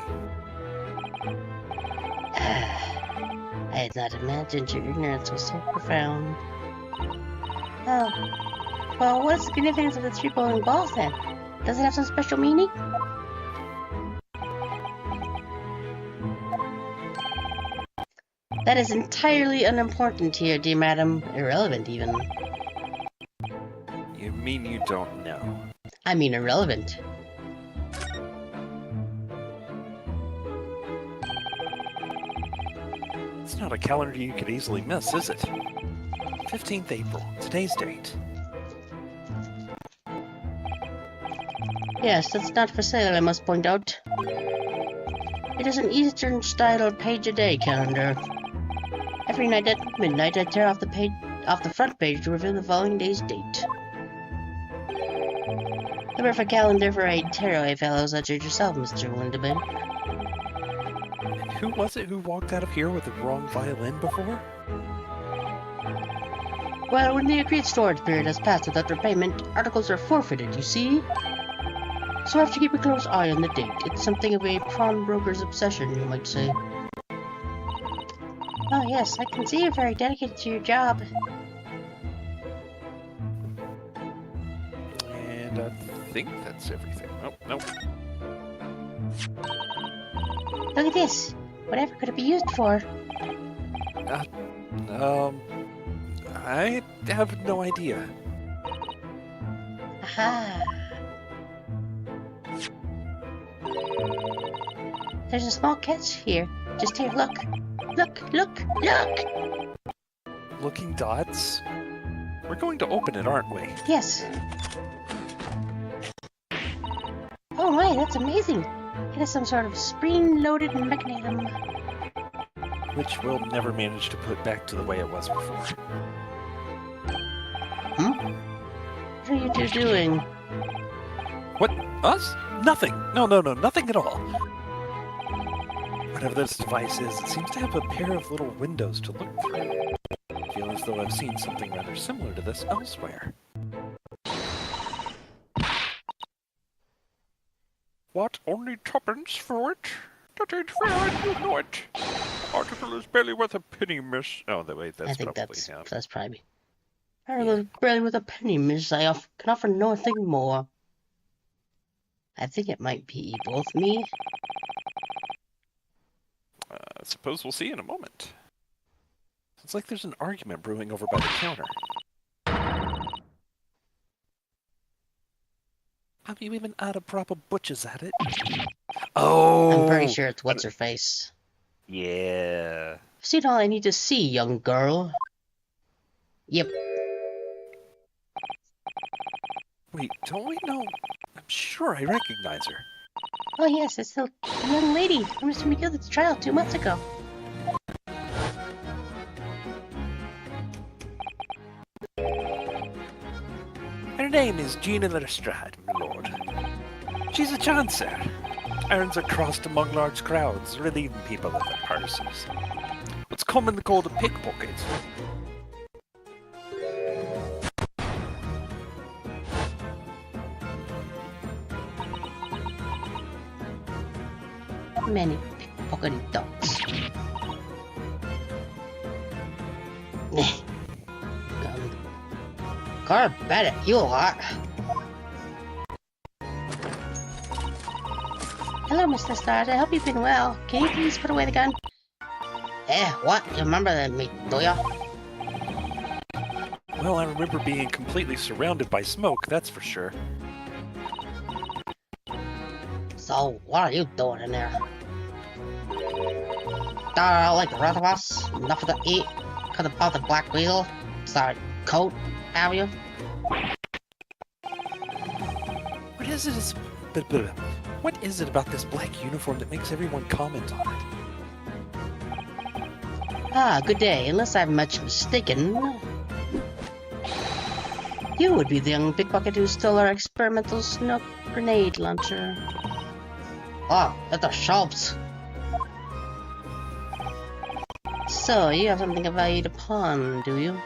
I had not imagined your ignorance was so profound. Oh. Well, what is the significance of the 3 bowling balls then? Does it have some special meaning? That is entirely unimportant here, dear madam. Irrelevant, even. You mean you don't know? I mean irrelevant. It's not a calendar you could easily miss, is it? 15th April, today's date. Yes, that's not for sale, I must point out. It is an Eastern-style page-a-day calendar. Every night at midnight, I tear off the front page to reveal the following day's date. The perfect calendar for a tearaway fellow such as yourself, Mr. Winterbank. And who was it who walked out of here with the wrong violin before? Well, when the agreed storage period has passed without repayment, articles are forfeited, you see? So I have to keep a close eye on the date. It's something of a pawnbroker's obsession, you might say. Oh yes, I can see you're very dedicated to your job. And I think that's everything. Oh, no. Look at this. Whatever could it be used for? I have no idea. Aha. There's a small catch here. Just here, look. Look, look, look! Looking dots? We're going to open it, aren't we? Yes. Oh my, that's amazing. It is some sort of spring-loaded mechanism. Which we'll never manage to put back to the way it was before. What are you two doing? What? Us? Nothing! No, nothing at all. Whatever this device is, it seems to have a pair of little windows to look through. I feel as though I've seen something rather similar to this elsewhere. What? Only tuppence for it? That ain't fair, and you know it. The article is barely worth a penny, miss. Oh, wait, that's I think probably him. that's probably. Barely with a penny, miss. I can offer nothing more. I think it might be both me. I suppose we'll see in a moment. It's like there's an argument brewing over by the counter. Have you even had a proper butcher's at it? Oh! I'm pretty sure it's what's-her-face. Yeah. I've seen all I need to see, young girl. Yep. Wait, don't we know? I'm sure I recognize her. Oh yes, it's the young lady from Mr. McGillicud's trial 2 months ago. Her name is Gina Lestrade, my lord. She's a chancer. Errands are crossed among large crowds, relieving people of their purses. What's commonly called a pickpocket. Many pickpocketed dogs. Bet it, you lot. Hello, Mr. Stars. I hope you've been well. Can you please put away the gun? What? You remember me, do ya? Well, I remember being completely surrounded by smoke, that's for sure. So, what are you doing in there? Like the rest of us? Nothing to eat? Cause about the black weasel? Sorry, coat, have you? What is it about this black uniform that makes everyone comment on it? Ah, good day. Unless I'm much mistaken, you would be the young pickpocket who stole our experimental snook grenade launcher. Oh, at the shops. So, you have something of value to pawn, do you?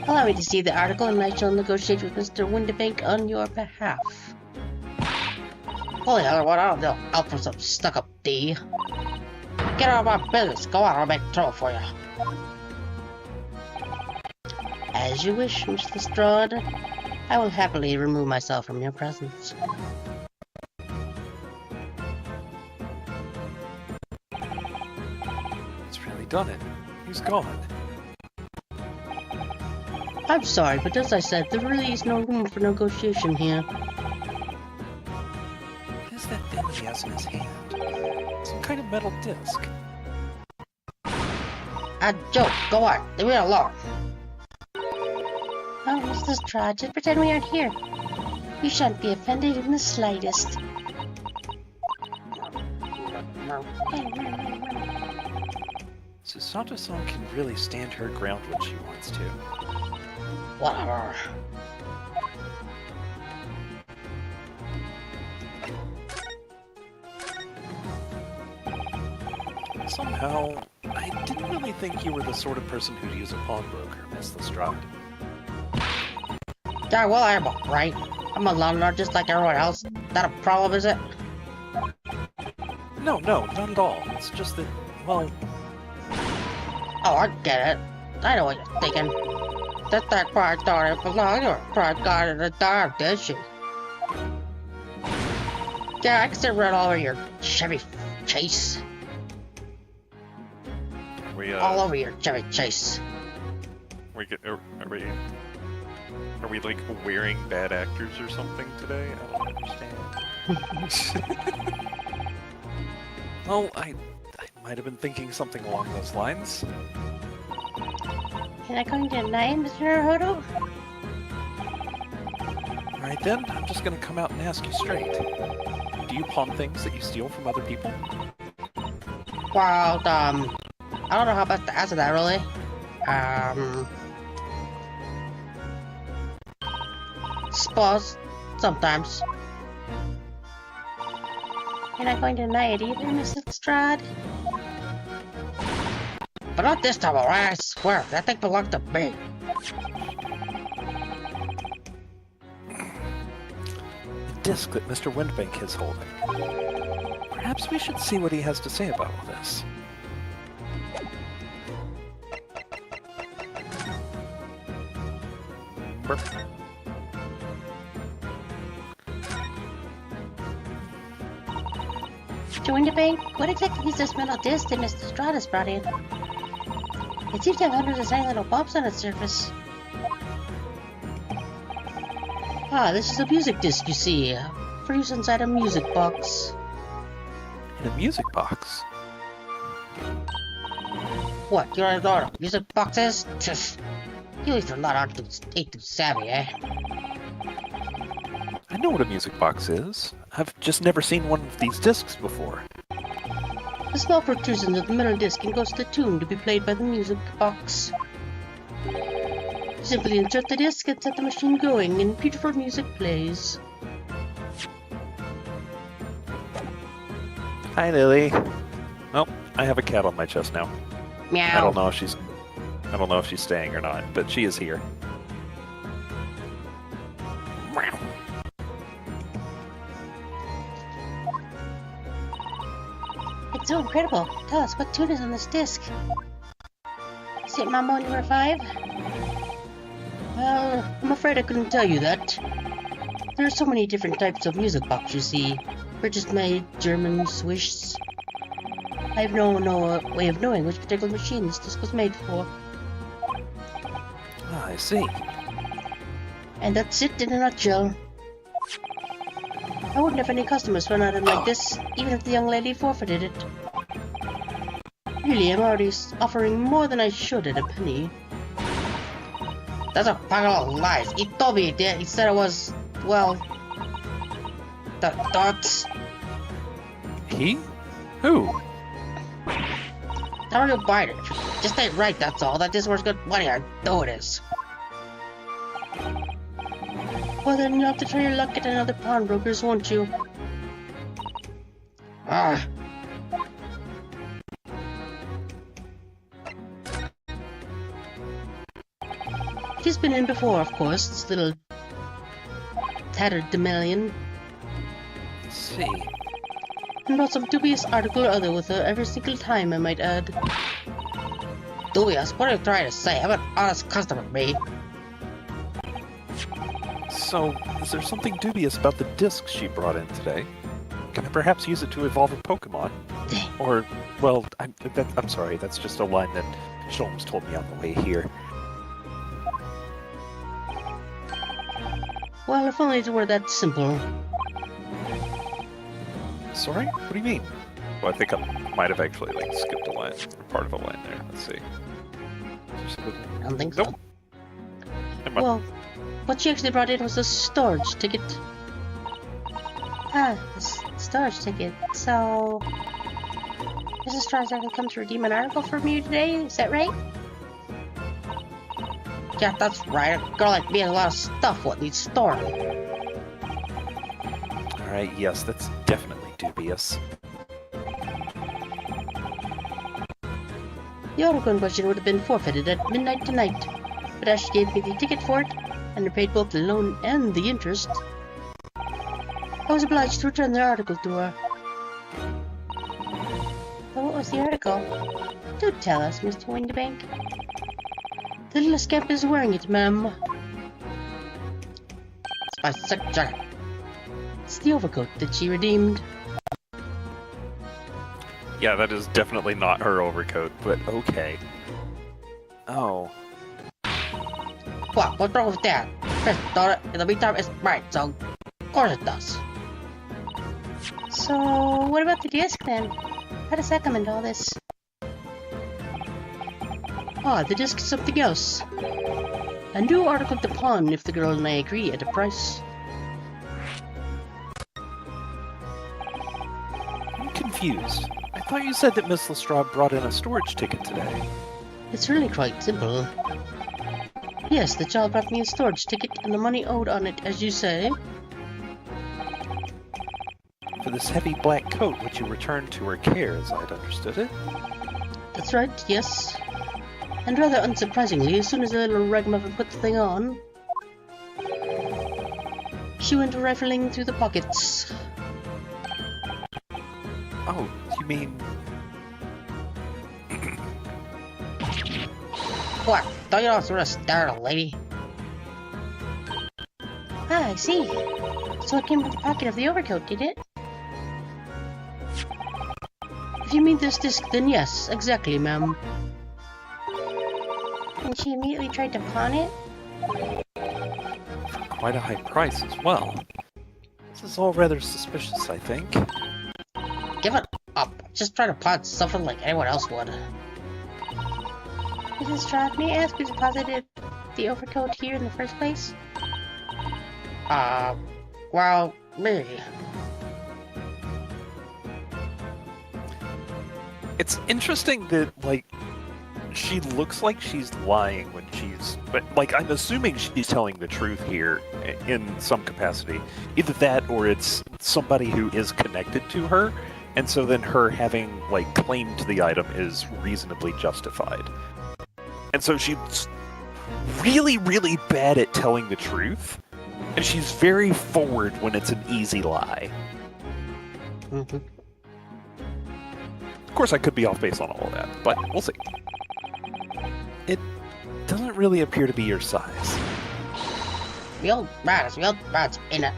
Allow me to see the article and I shall negotiate with Mr. Winterbank on your behalf. Holy hell, what I'll do? Out for some stuck-up D. Get out of my business. Go on, I'll make trouble for you. As you wish, Mr. Strahd. I will happily remove myself from your presence. It's really done it. He's gone. I'm sorry, but as I said, there really is no room for negotiation here. What is that thing he has in his hand? Some kind of metal disc. Joe, go on. Leave me alone. Oh, Mr. Lestrade, just pretend we aren't here. You shan't be offended in the slightest. Susato-san can really stand her ground when she wants to. Whatever. Somehow, I didn't really think you were the sort of person who'd use a pawnbroker, Miss Lestrade. Yeah, well, I'm right. I'm a landlord just like everyone else. That a problem, is it? No, not at all. It's just that, well, Oh, I get it. I know what you're thinking. That quiet daughter belonged to a quiet god in the dark, did she? Yeah, I can still run all over your Chevy Chase. All over your Chevy Chase. Are we like wearing bad actors or something today? I don't understand. well, I might have been thinking something along those lines. Can I go into night, Mr. Naruto? Alright then, I'm just gonna come out and ask you straight. Do you pawn things that you steal from other people? Well, I don't know how best to answer that, really. Suppose. Sometimes. You're not going to deny it either, Miss Lestrade? But not this time, alright? I swear, that thing belonged to me. The disc that Mr. Windbank is holding. Perhaps we should see what he has to say about all this. To Winterbank, what exactly is this metal disc that Mr. Stratus brought in? It seems to have hundreds of tiny little bumps on its surface. Ah, this is a music disc, you see. For use inside a music box. In a music box? What, you don't know what a music box is? You least a lot ain't too savvy, eh? I know what a music box is. I've just never seen one of these discs before. The small protrusion of the metal disc encloses the tune to be played by the music box. Simply insert the disc and set the machine going, and beautiful music plays. Hi, Lily. Oh, I have a cat on my chest now. Meow. I don't know if she's staying or not, but she is here. It's so incredible. Tell us, what tune is on this disc? Is it Mambo number 5? Well, I'm afraid I couldn't tell you that. There are so many different types of music box, you see. British-made, German, Swiss. I have no way of knowing which particular machine this disc was made for. Ah, I see. And that's it in a nutshell. I wouldn't have any customers for an item like this, even if the young lady forfeited it. Really, I'm already offering more than I should at a penny. That's a pack of lies. He told me that he said it was, well, the dots. He? Who? I don't know buy it. Just ain't right, that's all. That this was good money, I know it is. Well then you'll have to try your luck at another pawnbrokers, won't you? Ah. He's been in before, of course, this little tattered demelion. Let's see. And brought some dubious article or other with her every single time, I might add. Dubious? What are you trying to say? I'm an honest customer, me. So, is there something dubious about the disc she brought in today? Can I perhaps use it to evolve a Pokemon? Or, well, I'm sorry, that's just a line that Sholmes told me on the way here. Well, if only it were that simple. Sorry? What do you mean? Well, I think I might have actually like skipped a line, or part of a line there. Let's see. I don't think so. Nope. Never mind. Well, what she actually brought in was a storage ticket. Ah, the storage ticket. So, Mrs. Strauss actually come to redeem an article from you today, is that right? Yeah, that's right. A girl like me has a lot of stuff what needs stored. Alright, yes, that's definitely dubious. The article in question would have been forfeited at midnight tonight, but as she gave me the ticket for it, and repaid both the loan and the interest, I was obliged to return the article to her. But what was the article? Do tell us, Mr. Windybank. The little scamp is wearing it, ma'am. It's my signature. It's the overcoat that she redeemed. Yeah, that is definitely not her overcoat, but okay. Oh. What? What's wrong with that? Chris thought it. In the meantime, it's mine, so of course it does. So, what about the disc then? How does that come into all this? Ah, the disc is something else. A new article to pawn if the girl and I agree at a price. I'm confused. I thought you said that Miss Lestrade brought in a storage ticket today. It's really quite simple. Yes, the child brought me a storage ticket and the money owed on it, as you say. For this heavy black coat which you returned to her care, as I'd understood it. That's right, yes. And rather unsurprisingly, as soon as the little ragamuffin put the thing on, she went rifling through the pockets. Oh, you mean... What? Don't you know sort of startle, lady? Ah, I see. So it came from the pocket of the overcoat, did it? If you mean this disc, then yes, exactly, ma'am. And she immediately tried to pawn it? quite a high price as well. This is all rather suspicious, I think. Give it up. Just try to pawn something like anyone else would. Mrs. Strahd, may I ask who deposited the overcoat here in the first place? Well, me. It's interesting that, like, she looks like she's lying when she's... But, like, I'm assuming she's telling the truth here in some capacity. Either that or it's somebody who is connected to her, and so then her having, like, claimed the item is reasonably justified. And so she's really, really bad at telling the truth, and she's very forward when it's an easy lie. Mm-hmm. Of course, I could be off base on all of that, but we'll see. It doesn't really appear to be your size. Real rats in it.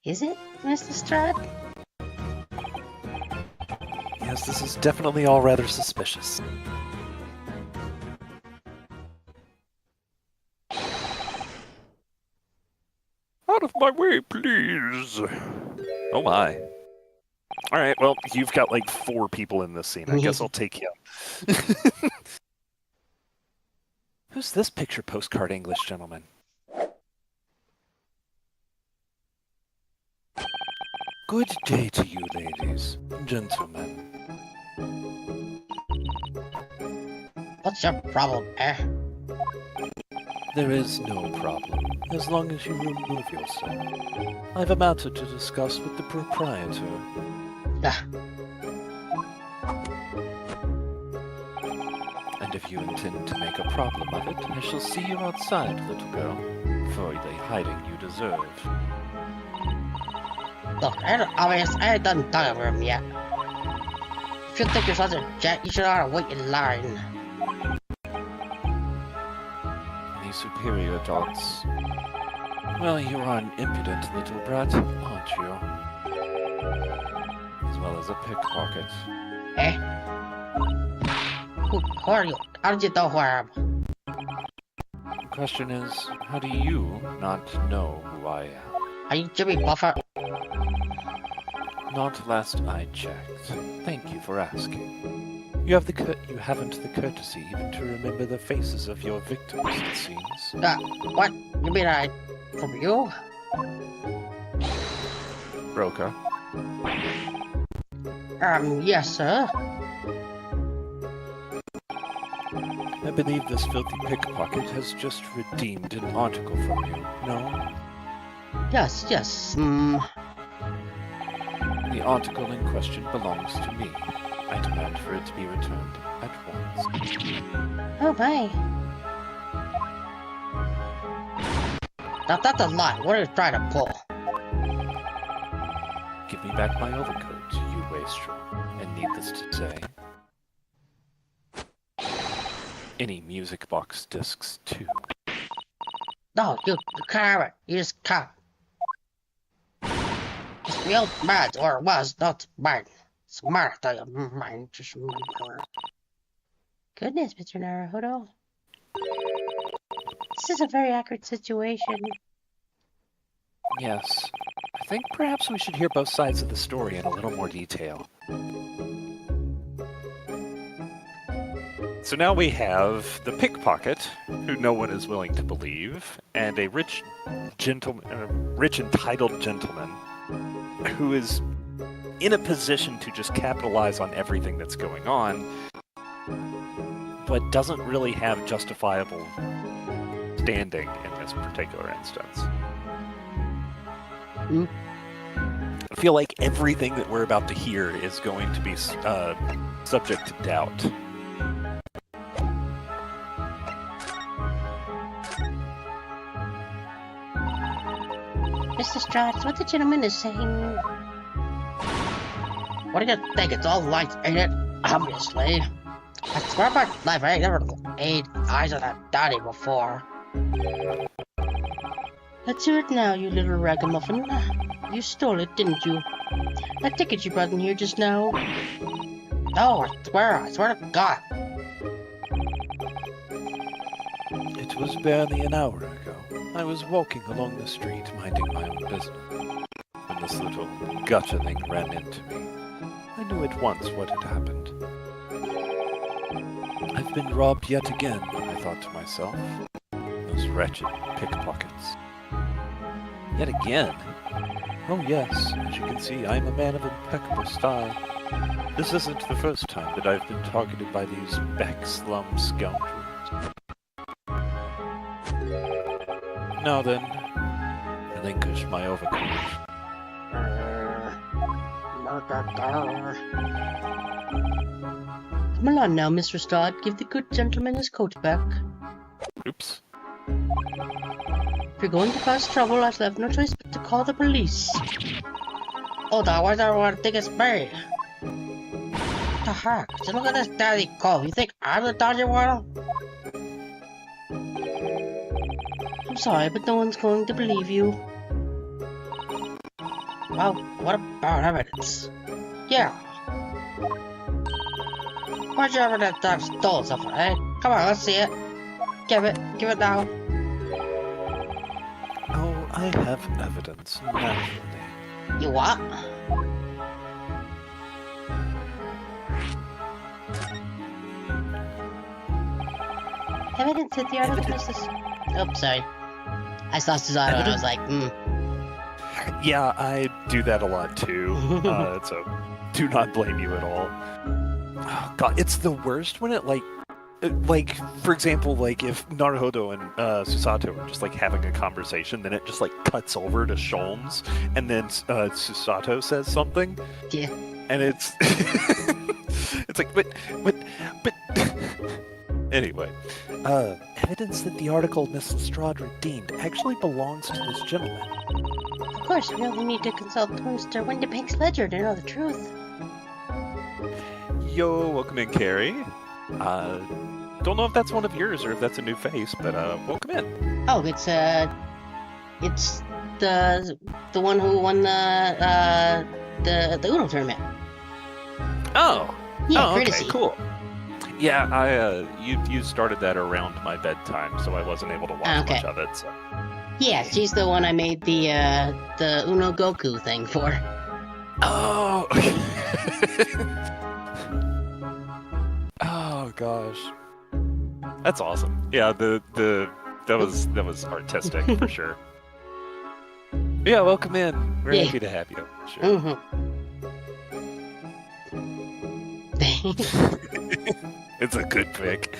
Is it, Mr. Strahd? Yes, this is definitely all rather suspicious. Out of my way, please. Oh my. Alright, well, you've got like 4 people in this scene. I guess I'll take him. Who's this picture postcard English gentleman? Good day to you, ladies and gentlemen. What's your problem, eh? There is no problem, as long as you remove yourself. I've a matter to discuss with the proprietor. Ah, And if you intend to make a problem of it, I shall see you outside, little girl, for the hiding you deserve. look, I ain't done talking with him yet. If you think you're such a jet, you should ought to wait in line. Any superior thoughts? Well, you are an impudent little brat, aren't you? As well as a pickpocket. Eh? Who are you? How did you know who I am? question is, how do you not know who I am? Are you Jimmy Buffer? Not last I checked. Thank you for asking. You haven't the courtesy even to remember the faces of your victims, it seems. What? You mean from you? Broker. Yes, sir. I believe this filthy pickpocket has just redeemed an article from you, no? Yes. The article in question belongs to me. I demand for it to be returned at once. Oh, my. Now, that's a lie. What are you trying to pull? Give me back my overcoat, you wastrel. And needless to say, any music box discs too. No, you can't have it. You just can't. It's real bad, or it was not bad. Smart, I am mine. Goodness, Mr. Naruhodo. This is a very accurate situation. Yes. I think perhaps we should hear both sides of the story in a little more detail. So now we have the pickpocket, who no one is willing to believe, and a rich entitled gentleman who is in a position to just capitalize on everything that's going on, but doesn't really have justifiable standing in this particular instance. I feel like everything that we're about to hear is going to be subject to doubt. Mr. Strauss, what the gentleman is saying... What do you think? It's all lights, ain't it? Obviously. I swear by life, I ain't never laid eyes on that daddy before. Let's hear it now, you little ragamuffin. You stole it, didn't you? That ticket you brought in here just now. No, I swear to God. It was barely an hour ago. I was walking along the street, minding my own business, when this little gutterling ran into me. I knew at once what had happened. I've been robbed yet again, I thought to myself. Those wretched pickpockets. Yet again? Oh yes, as you can see, I am a man of impeccable style. This isn't the first time that I've been targeted by these back slum scoundrels. Now then, relinquish my overcoat. Come along now, Mr. Stodd. Give the good gentleman his coat back. Oops. If you're going to cause trouble, I shall have no choice but to call the police. Oh, now where's everyone think it's me? What the heck? Just look at this daddy call. You think I'm the dodgy one? I'm sorry, but no one's going to believe you. Well, what about evidence? Yeah. Where's your evidence that I've stole something, eh? Come on, let's see it. Give it now. Oh, I have evidence, naturally. You what? Evidence that the article is this... Oops, sorry. I saw Susanna and I was like, Yeah, I do that a lot too. So do not blame you at all. Oh, God, it's the worst when it for example, like if Naruhodo and Susato are just like having a conversation, then it just like cuts over to Sholmes, and then Susato says something. Yeah. And it's it's like, but anyway, evidence that the article Miss Lestrade redeemed actually belongs to this gentleman. Of course, we only need to consult Mr. Windipink's ledger to know the truth. Yo, welcome in, Carrie. Don't know if that's one of yours or if that's a new face, but welcome in. Oh, it's the one who won the Uno tournament. Oh, Yeah, okay, courtesy. cool. Yeah, you started that around my bedtime, so I wasn't able to watch Okay. much of it. So. Yeah, she's the one I made the Uno Goku thing for. Oh. Oh gosh, that's awesome. Yeah, that was artistic for sure. Yeah, welcome in. We're Yeah. happy to have you. Sure. It's a good pick.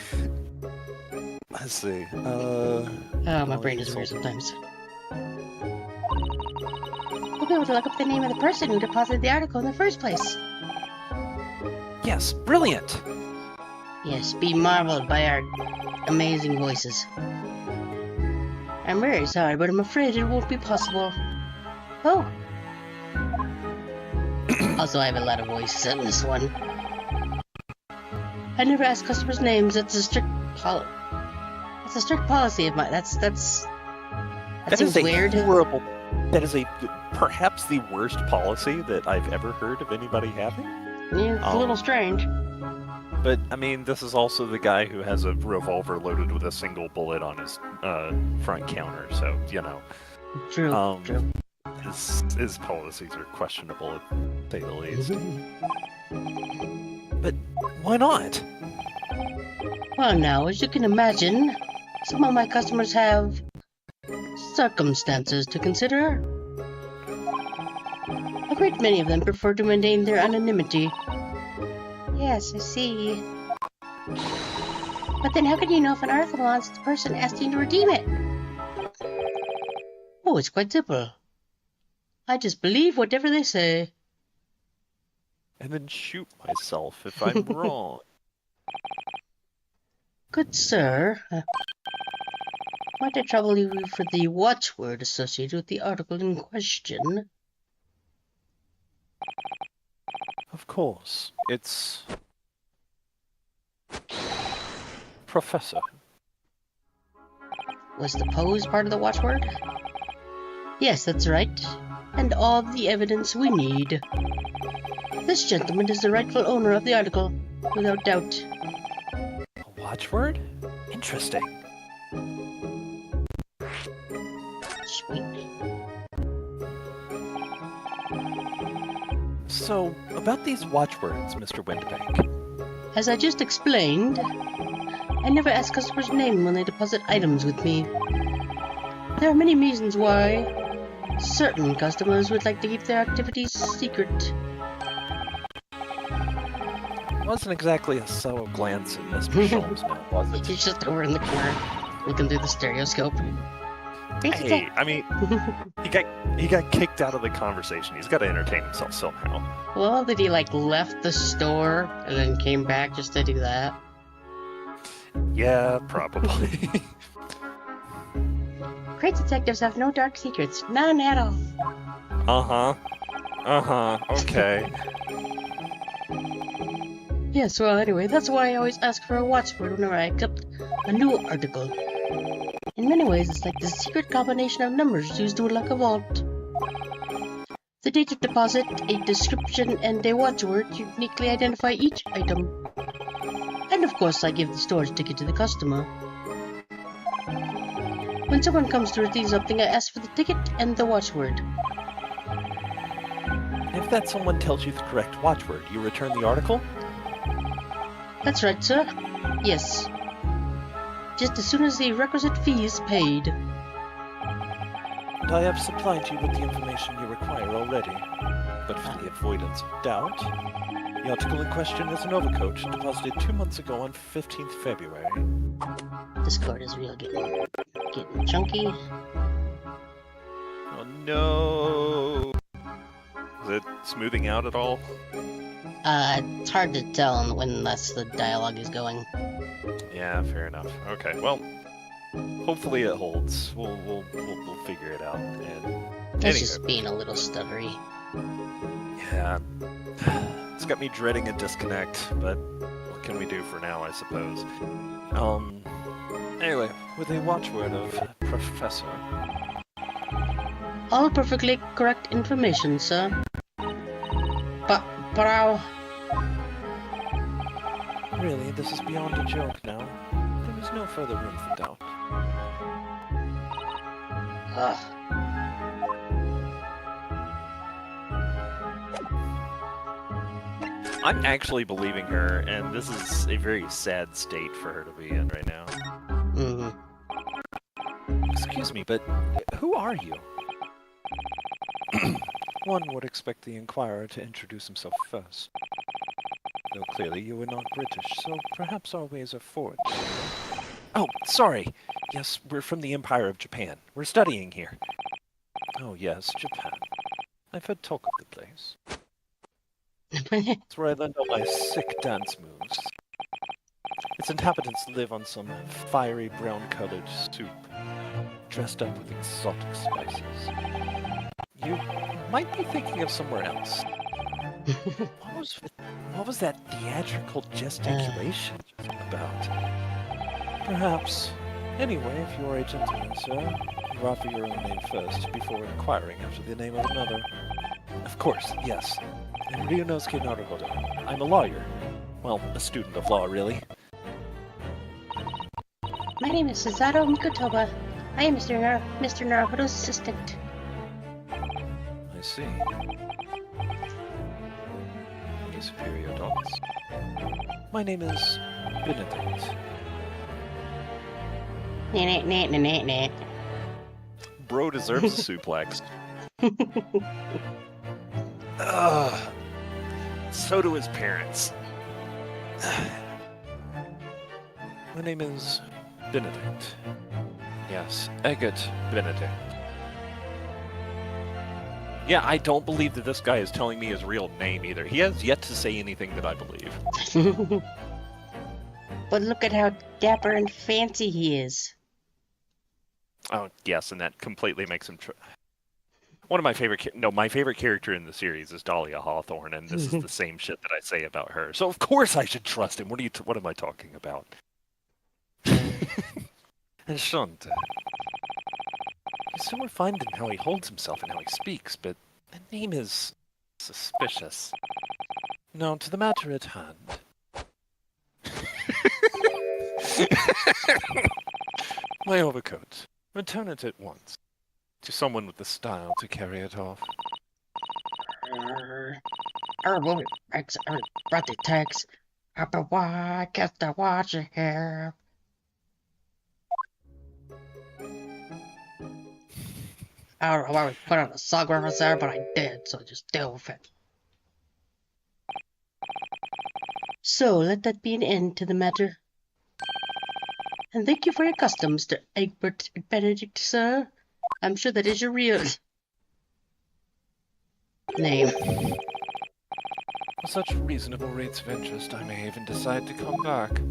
Let's see. Oh, my brain is weird sometimes. We'll be able to look up the name of the person who deposited the article in the first place. Yes, brilliant. Yes, be marveled by our amazing voices. I'm very sorry, but I'm afraid it won't be possible. Oh. Also, I have a lot of voices in this one. I never ask customers' names. That's a strict policy of mine. That seems weird. Horrible. That is perhaps the worst policy that I've ever heard of anybody having. Yeah, it's a little strange. But I mean, this is also the guy who has a revolver loaded with a single bullet on his front counter. So you know, True. True. His policies are questionable, to say the least. But why not? Well, now, as you can imagine, some of my customers have circumstances to consider. A great many of them prefer to maintain their anonymity. Yes, I see. But then how can you know if an article belongs to the person asking to redeem it? Oh, it's quite simple. I just believe whatever they say. And then shoot myself if I'm wrong. Good sir, might I trouble you for the watchword associated with the article in question? Of course, it's Professor. Was the pose part of the watchword? Yes, that's right. And all the evidence we need. This gentleman is the rightful owner of the article, without doubt. A watchword? Interesting. Sweet. So, about these watchwords, Mr. Windbank. As I just explained, I never ask customers' name when they deposit items with me. There are many reasons why certain customers would like to keep their activities secret. Wasn't exactly a subtle glance at Mr. Sholmes now, was it? He's just over in the corner, looking through the stereoscope. Hey, I mean, he got kicked out of the conversation. He's got to entertain himself somehow. Well, did he left the store and then came back just to do that? Yeah, probably. Great detectives have no dark secrets, none at all. Okay. Yes, well, anyway, that's why I always ask for a watchword whenever I accept a new article. In many ways, it's like the secret combination of numbers used to unlock a vault. The date of deposit, a description, and a watchword uniquely identify each item. And of course, I give the storage ticket to the customer. When someone comes to retrieve something, I ask for the ticket and the watchword. If that someone tells you the correct watchword, you return the article? That's right, sir. Yes. Just as soon as the requisite fee is paid. And I have supplied you with the information you require already. But for the avoidance of doubt, the article in question is an overcoat deposited 2 months ago on 15th February. Discord is real getting chunky. Oh no. Is it smoothing out at all? It's hard to tell when the dialogue is going. Yeah, fair enough. Okay, well, hopefully it holds. We'll figure it out. And It's just being a little stuttery. yeah, it's got me dreading a disconnect. But what can we do for now? I suppose. Anyway, with a watchword of Professor. All perfectly correct information, sir. But Really, this is beyond a joke now. There is no further room for doubt. Ugh. I'm actually believing her, and this is a very sad state for her to be in right now. Mm-hmm. Excuse me, but who are you? One would expect the Inquirer to introduce himself first. Though clearly you were not British, so perhaps our ways are forged. Oh, sorry. Yes, we're from the Empire of Japan. We're studying here. Oh yes, Japan. I've heard talk of the place. It's where I learned all my sick dance moves. Its inhabitants live on some fiery brown-colored soup, dressed up with exotic spices. You might be thinking of somewhere else. What was that theatrical gesticulation just about? Perhaps. Anyway, if you are a gentleman, sir, you offer your own name first before inquiring after the name of another. Of course, yes. Ryunosuke Naruhodo. I'm a lawyer. Well, a student of law, really. My name is Suzato Mikotoba. I am Mr. Naruhodo's assistant. I see. Your superior dogs. My name is Benedict. Nah. Bro deserves a suplex. Ugh. So do his parents. My name is Benedict. Yes, Eggert Benedict. Yeah, I don't believe that this guy is telling me his real name either. He has yet to say anything that I believe. But look at how dapper and fancy he is. Oh, yes, and that completely makes him... One of my favorite... my favorite character in the series is Dahlia Hawthorne, and this is the same shit that I say about her. So of course I should trust him. What am I talking about? And Shanta. He's so refined in how he holds himself and how he speaks, but the name is suspicious. Now, to the matter at hand. My overcoat. Return it at once. To someone with the style to carry it off. I brought the text. Why can't I watch it here? I don't know why we put on a song reference there, but I did, so just deal with it. So, let that be an end to the matter. And thank you for your custom, Mr. Egbert Benedict, sir. I'm sure that is your real name. For such reasonable rates of interest, I may even decide to come back.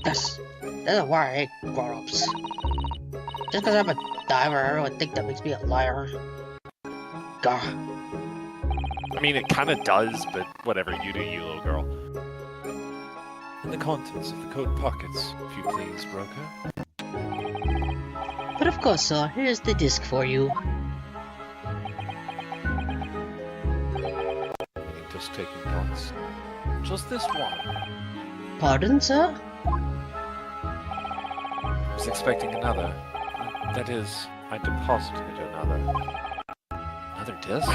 That's why I hate grown-ups. Just because I'm a diver, everyone think that makes me a liar. Gah. I mean, it kind of does, but whatever. You do you, little girl. And the contents of the coat pockets, if you please, broker. But of course, sir, here's the disc for you. Just taking notes. Just this one. Pardon, sir? I was expecting another. That is, I deposited another. Another disc?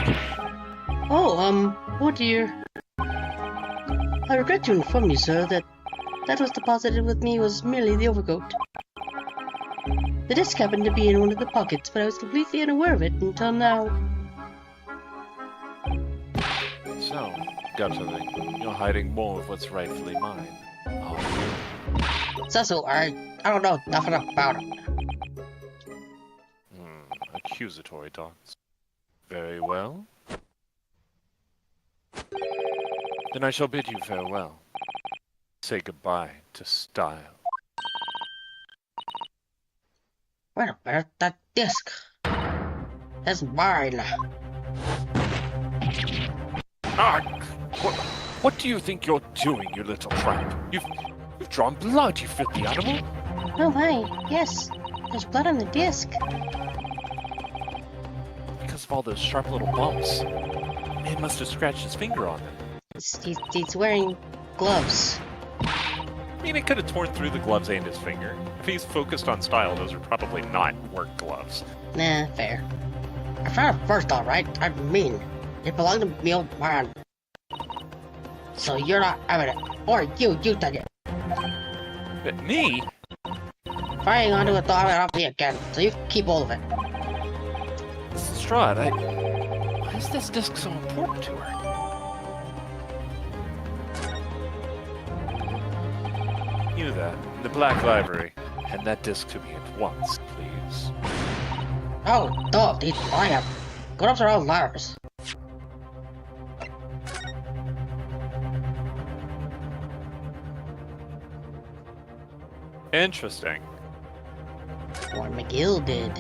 Oh dear. I regret to inform you, sir, that was deposited with me was merely the overcoat. The disc happened to be in one of the pockets, but I was completely unaware of it until now. So, gutturally, you're hiding more of what's rightfully mine. Are you? So, I don't know nothing about it. Accusatory dots. Very well. Then I shall bid you farewell. Say goodbye to style. Wait a minute, that disc. That's mine. Ah! What do you think you're doing, you little tramp? You've drawn blood, you filthy animal! Oh my, yes. There's blood on the disc. Because of all those sharp little bumps. Man must have scratched his finger on them. He's wearing gloves. I mean, it could have torn through the gloves and his finger. If he's focused on style, those are probably not work gloves. Nah, fair. I found it first, alright? I mean, it belonged to me old man. So you're not having it. Or you touch it. But me? If I hang onto it, throw it off me again. So you keep all of it. Strahd, why is this disc so important to her? You there, in the Black Library. Hand that disc to me at once, please. Oh, dog, these fire. Gloves are all liars. Interesting. Or McGill did.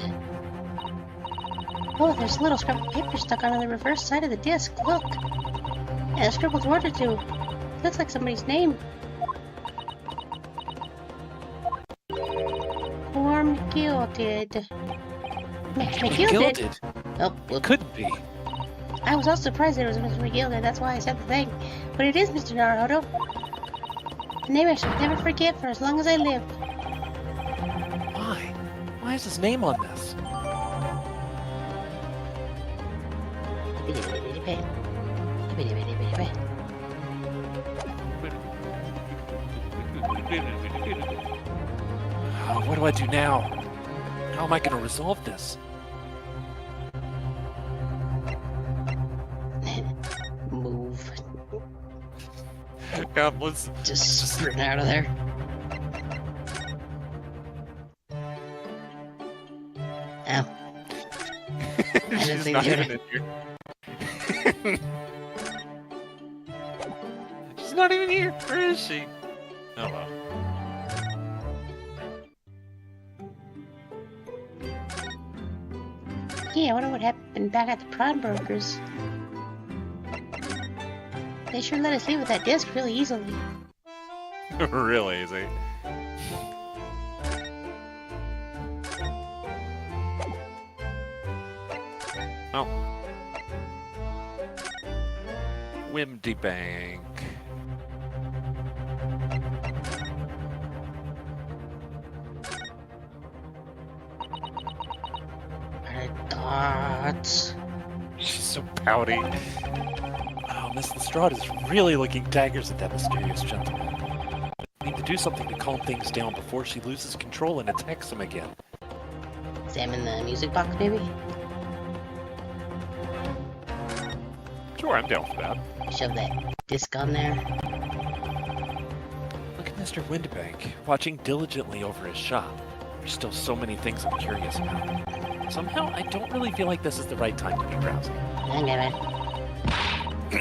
Oh, there's a little scrap of paper stuck onto the reverse side of the disc. Look. And a scribbled word or two. Looks like somebody's name. Or McGill did. McGill did? Oh, It couldn't be. I was also surprised that it was Mr. McGill did. That's why I said the thing. But it is Mr. Naruto. A name I shall never forget for as long as I live. Why? Why is his name on this? Oh, what do I do now? How am I going to resolve this? Move. Let's Just sprint out of there. Ow. I didn't She's think not you even would. in here. She's not even here. Where is she? Oh well. Yeah, I wonder what happened back at the pawnbrokers. They sure let us leave with that disc really easily. Real easy. Oh. Wimdy Bank. Red dots. She's so pouty. Oh, Miss Lestrade is really looking daggers at that mysterious gentleman. I need to do something to calm things down before she loses control and attacks him again. Examine the music box, maybe? Sure, I'm down for that. Shove that disc on there. Look at Mr. Windbank, watching diligently over his shop. There's still so many things I'm curious about. Somehow, I don't really feel like this is the right time to be browsing. I get it.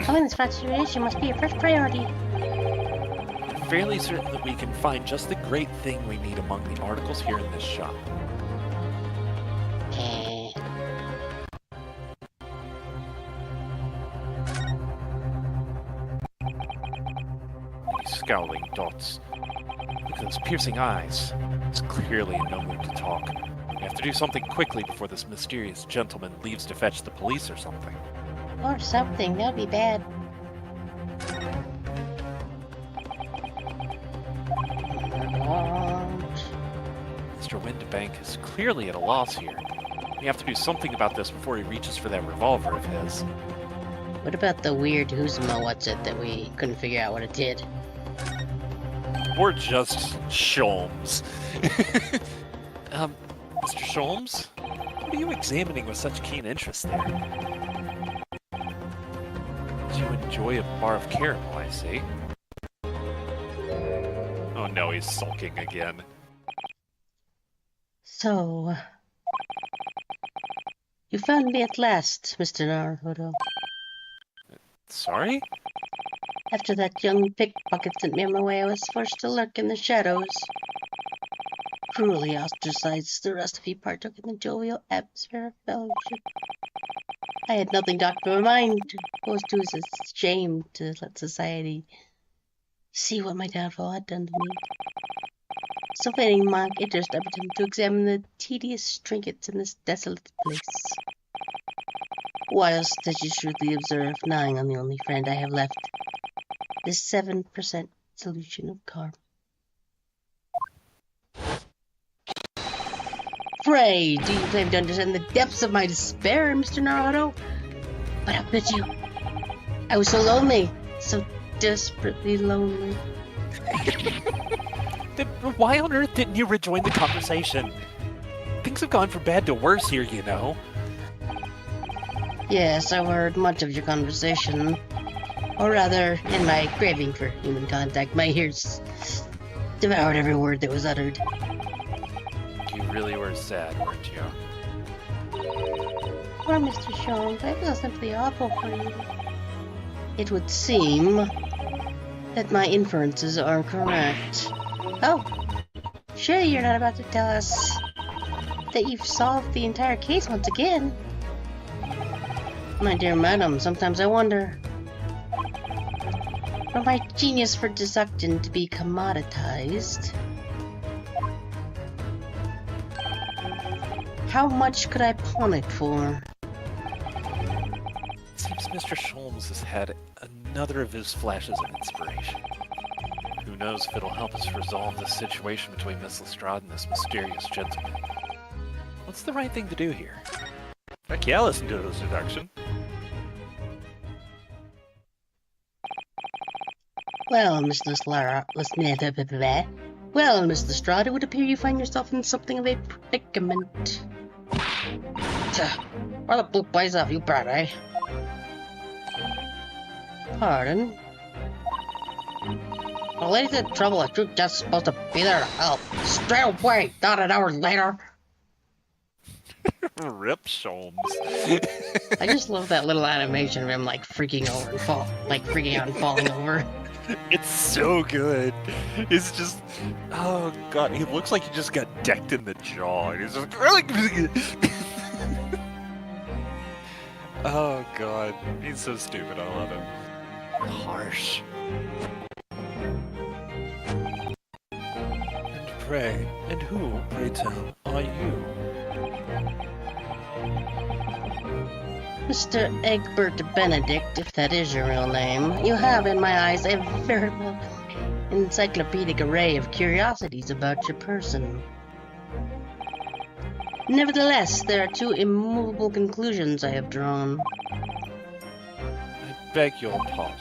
Solving this frustration must be your first priority. I'm fairly certain that we can find just the great thing we need among the articles here in this shop. Eh. These scowling dots. Look at those piercing eyes. He's clearly in no mood to talk. We have to do something quickly before this mysterious gentleman leaves to fetch the police or something. Or something. That would be bad. Mr. Windbank is clearly at a loss here. We have to do something about this before he reaches for that revolver of his. What about the weird Who'sma what's it that we couldn't figure out what it did? Or just Sholmes. Mr. Sholmes? What are you examining with such keen interest there? Do you enjoy a bar of caramel, I see? Oh no, he's sulking again. So... You found me at last, Mr. Naruto. Sorry? After that young pickpocket sent me on my way, I was forced to lurk in the shadows. Cruelly ostracized, the rest of you partook in the jovial atmosphere of fellowship. I had nothing to occupy my mind, opposed to is a shame to let society see what my downfall had done to me. So feigning mock interest, I pretended to examine the tedious trinkets in this desolate place. Whilst, as you shrewdly observe, gnawing on the only friend I have left, the 7% solution of karma. Pray, do you claim to understand the depths of my despair, Mr. Naruto? But how could you? I was so lonely, so desperately lonely. Then why on earth didn't you rejoin the conversation? Things have gone from bad to worse here, you know. Yes, I heard much of your conversation. Or rather, in my craving for human contact, my ears devoured every word that was uttered. You really were sad, weren't you? Poor Mr. Sholmes, I feel simply awful for you. It would seem that my inferences are correct. Oh, sure you're not about to tell us that you've solved the entire case once again. My dear madam, sometimes I wonder, for my genius for deduction to be commoditized, how much could I pawn it for? Seems Mr. Sholmes has had another of his flashes of inspiration. Who knows if it'll help us resolve the situation between Miss Lestrade and this mysterious gentleman. What's the right thing to do here? Heck yeah, listen to his deduction. Well, Miss Lestrade, it would appear you find yourself in something of a predicament. Where the blue blaze off you brought, eh? Pardon? The lady's in trouble if you're just supposed to be there to help. Straight away, not an hour later. Rip Sholmes. I just love that little animation of him like freaking over and freaking out and falling over. It's so good. It's just, oh god, he looks like he just got decked in the jaw. And he's just oh god, he's so stupid. I love him. Harsh. And pray, and who, pray tell, are you? Mr. Egbert Benedict, if that is your real name, you have, in my eyes, a veritable encyclopedic array of curiosities about your person. Nevertheless, there are two immovable conclusions I have drawn. I beg your pardon.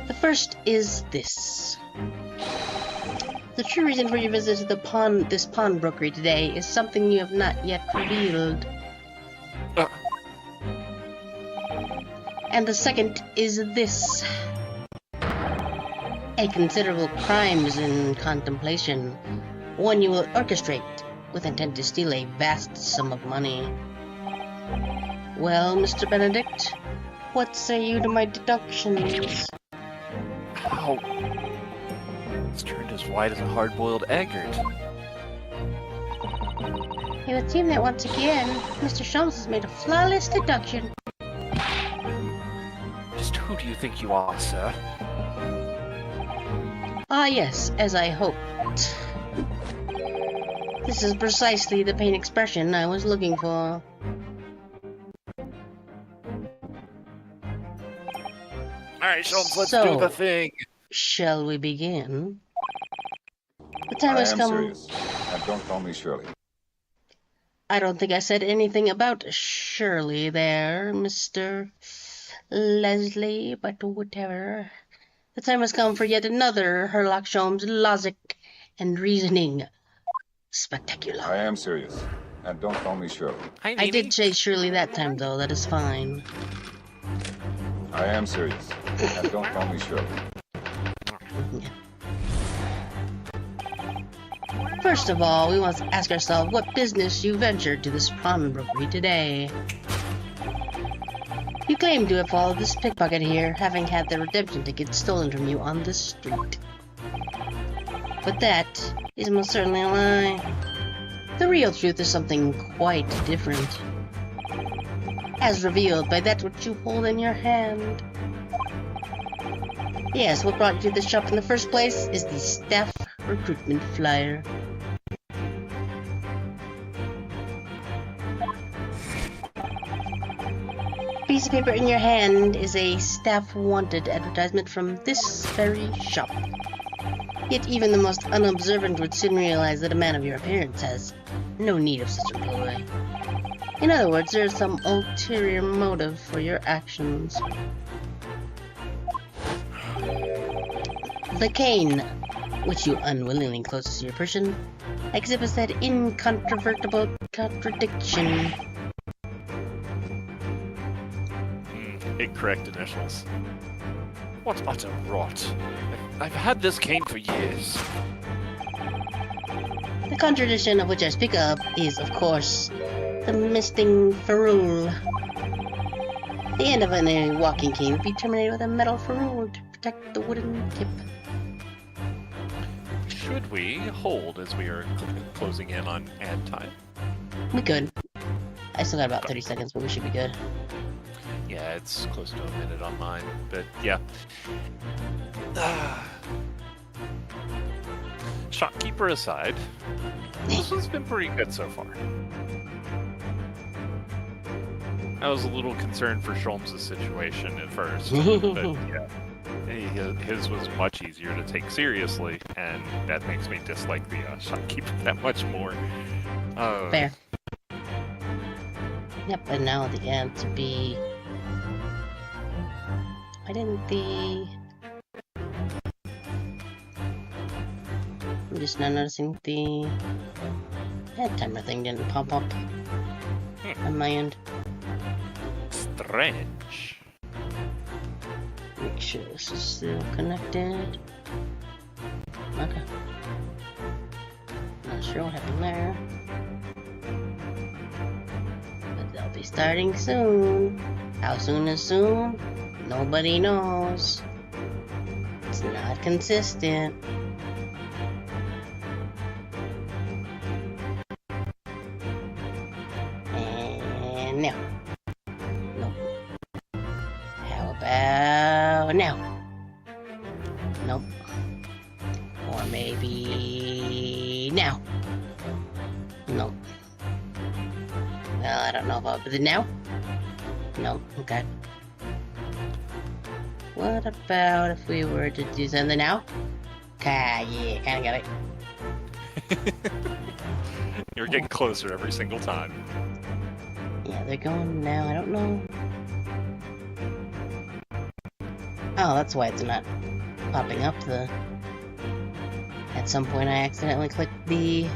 The first is this. The true reason for your visit to this pawnbrokery today is something you have not yet revealed. And the second is this. A considerable crime is in contemplation, one you will orchestrate with intent to steal a vast sum of money. Well, Mr. Benedict, what say you to my deductions? Ow. It's turned as white as a hard-boiled eggert. It would seem that once again, Mr. Sholmes has made a flawless deduction. Just who do you think you are, sir? Ah yes, as I hoped. This is precisely the pain expression I was looking for. Alright, Sholmes, let's So- do the thing. Shall we begin? The time I has am come. serious. And don't call me Shirley. I don't think I said anything about Shirley there, Mr. Leslie, but whatever. The time has come for yet another Herlock Sholmes logic and reasoning. Spectacular. I am serious. And don't call me Shirley. Hi, I Nene. did say Shirley that time, though. That is fine. I am serious. And don't call me Shirley. First of all, we must ask ourselves what business you ventured to this pawnbrokery today. You claim to have followed this pickpocket here, having had the redemption ticket stolen from you on the street. But that is most certainly a lie. The real truth is something quite different, as revealed by that which you hold in your hand. Yes, what brought you to the shop in the first place is the staff recruitment flyer. piece of paper in your hand is a staff wanted advertisement from this very shop. Yet even the most unobservant would soon realize that a man of your appearance has no need of such a ploy. In other words, there is some ulterior motive for your actions. The cane, which you unwillingly close to your person, exhibits that incontrovertible contradiction. Incorrect initials. What utter rot. I've had this cane for years. The contradiction of which I speak of is, of course, the misting ferrule. The end of any walking cane would be terminated with a metal ferrule to protect the wooden tip. Should we hold as we are closing in on ad time? We could. I still got about 30 seconds, but we should be good. Yeah, it's close to a minute on mine, but yeah. Shopkeeper aside, this has been pretty good so far. I was a little concerned for Sholmes' situation at first, but yeah, his was much easier to take seriously, and that makes me dislike the shopkeeper that much more. Fair. Yep, and now the end to be... Why didn't the... I'm just not noticing the ad timer thing didn't pop up on my end. Strange. Make sure this is still connected. Okay. Not sure what happened there. But they'll be starting soon. How soon is soon? Nobody knows. It's not consistent. And now. Nope. How about now? Nope. Or maybe now. Nope. Well, I don't know about the now. Nope. Okay. What about if we were to do something now? Yeah, kinda got it. You're getting closer every single time. Yeah, they're going now, I don't know. Oh, that's why it's not popping up. At some point I accidentally clicked the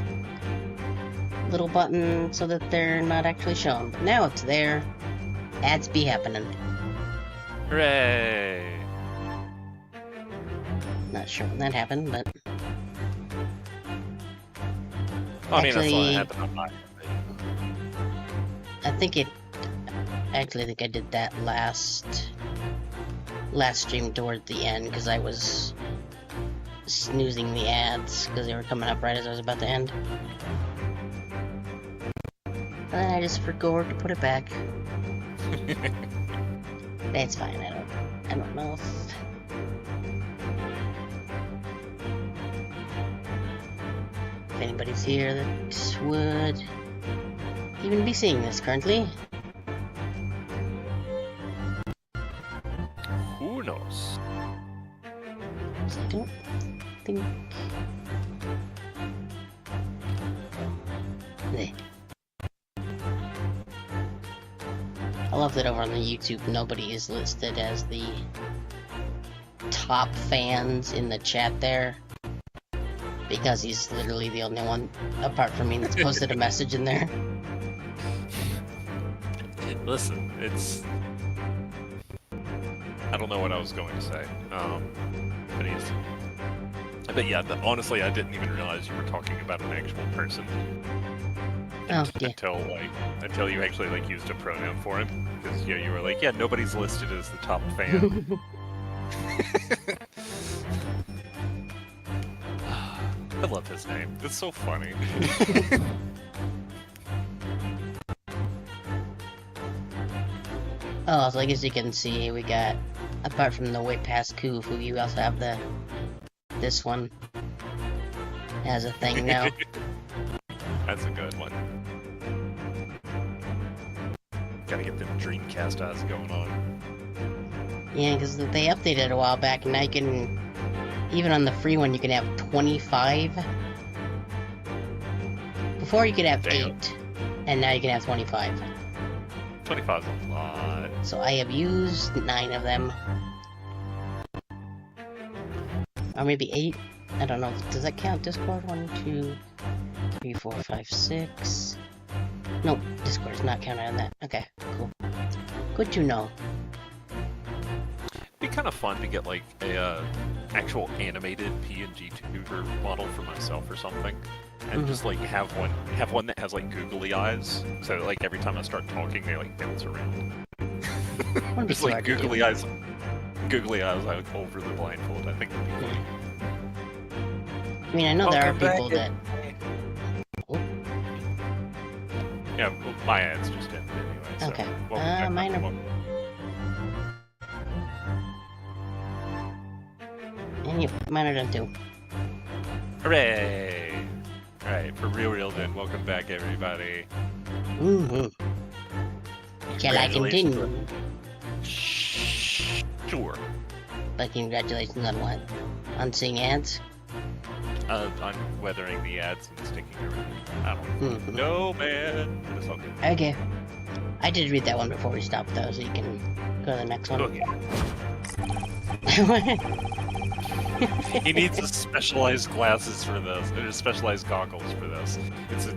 little button so that they're not actually shown. But now it's there. Ads be happening. Hooray! Not sure when that happened, but... I mean, that's Actually- what happened on mine. I think it... I actually think I did that last stream toward the end, because I was snoozing the ads, because they were coming up right as I was about to end. And then I just forgot to put it back. That's fine, I don't know if anybody's here that would even be seeing this currently. Who knows? So I don't think... Eh. I love that over on the YouTube nobody is listed as the top fans in the chat there. Because he's literally the only one, apart from me, that's posted a message in there. Listen, it's... I don't know what I was going to say. But yeah, honestly, I didn't even realize you were talking about an actual person. Oh, yeah. Until you actually used a pronoun for him, because you were like, yeah, nobody's listed as the top fan. I love his name. It's so funny. Oh, so I guess you can see we got, apart from the way past Koof, we also have this one as a thing now. That's a good one. Gotta get them Dreamcast eyes going on. Yeah, because they updated a while back, and now you can, even on the free one, you can have 25. Before you could have Damn. 8, and now you can have 25. 25's a lot. So I have used 9 of them. Or maybe 8? I don't know. Does that count Discord? 1, 2, 3, 4, 5, 6. Nope, Discord is not counted on that. Okay, cool. Good to know. It'd be kind of fun to get like a actual animated PNG tuber model for myself or something, and just like have one that has like googly eyes, so like every time I start talking, they like bounce around. Wouldn't be Just too like hard to do. googly eyes like over the blindfold. I think that'd be funny. I mean, I know there are Welcome back, people that... Yeah, well, my ads just ended anyway. So Okay. welcome back, Mine are- welcome. And you, mine are done too. Hooray! Alright, for real then, welcome back everybody. Mm-hmm. Shall I Congratulations. continue? Sure. But congratulations on what? On seeing ads? On weathering the ads and sticking around. I don't Mhm. know, man. But it's all good. Okay. I did read that one before we stopped though, so you can go to the next one. Okay. He needs a specialized glasses for this, or specialized goggles for this.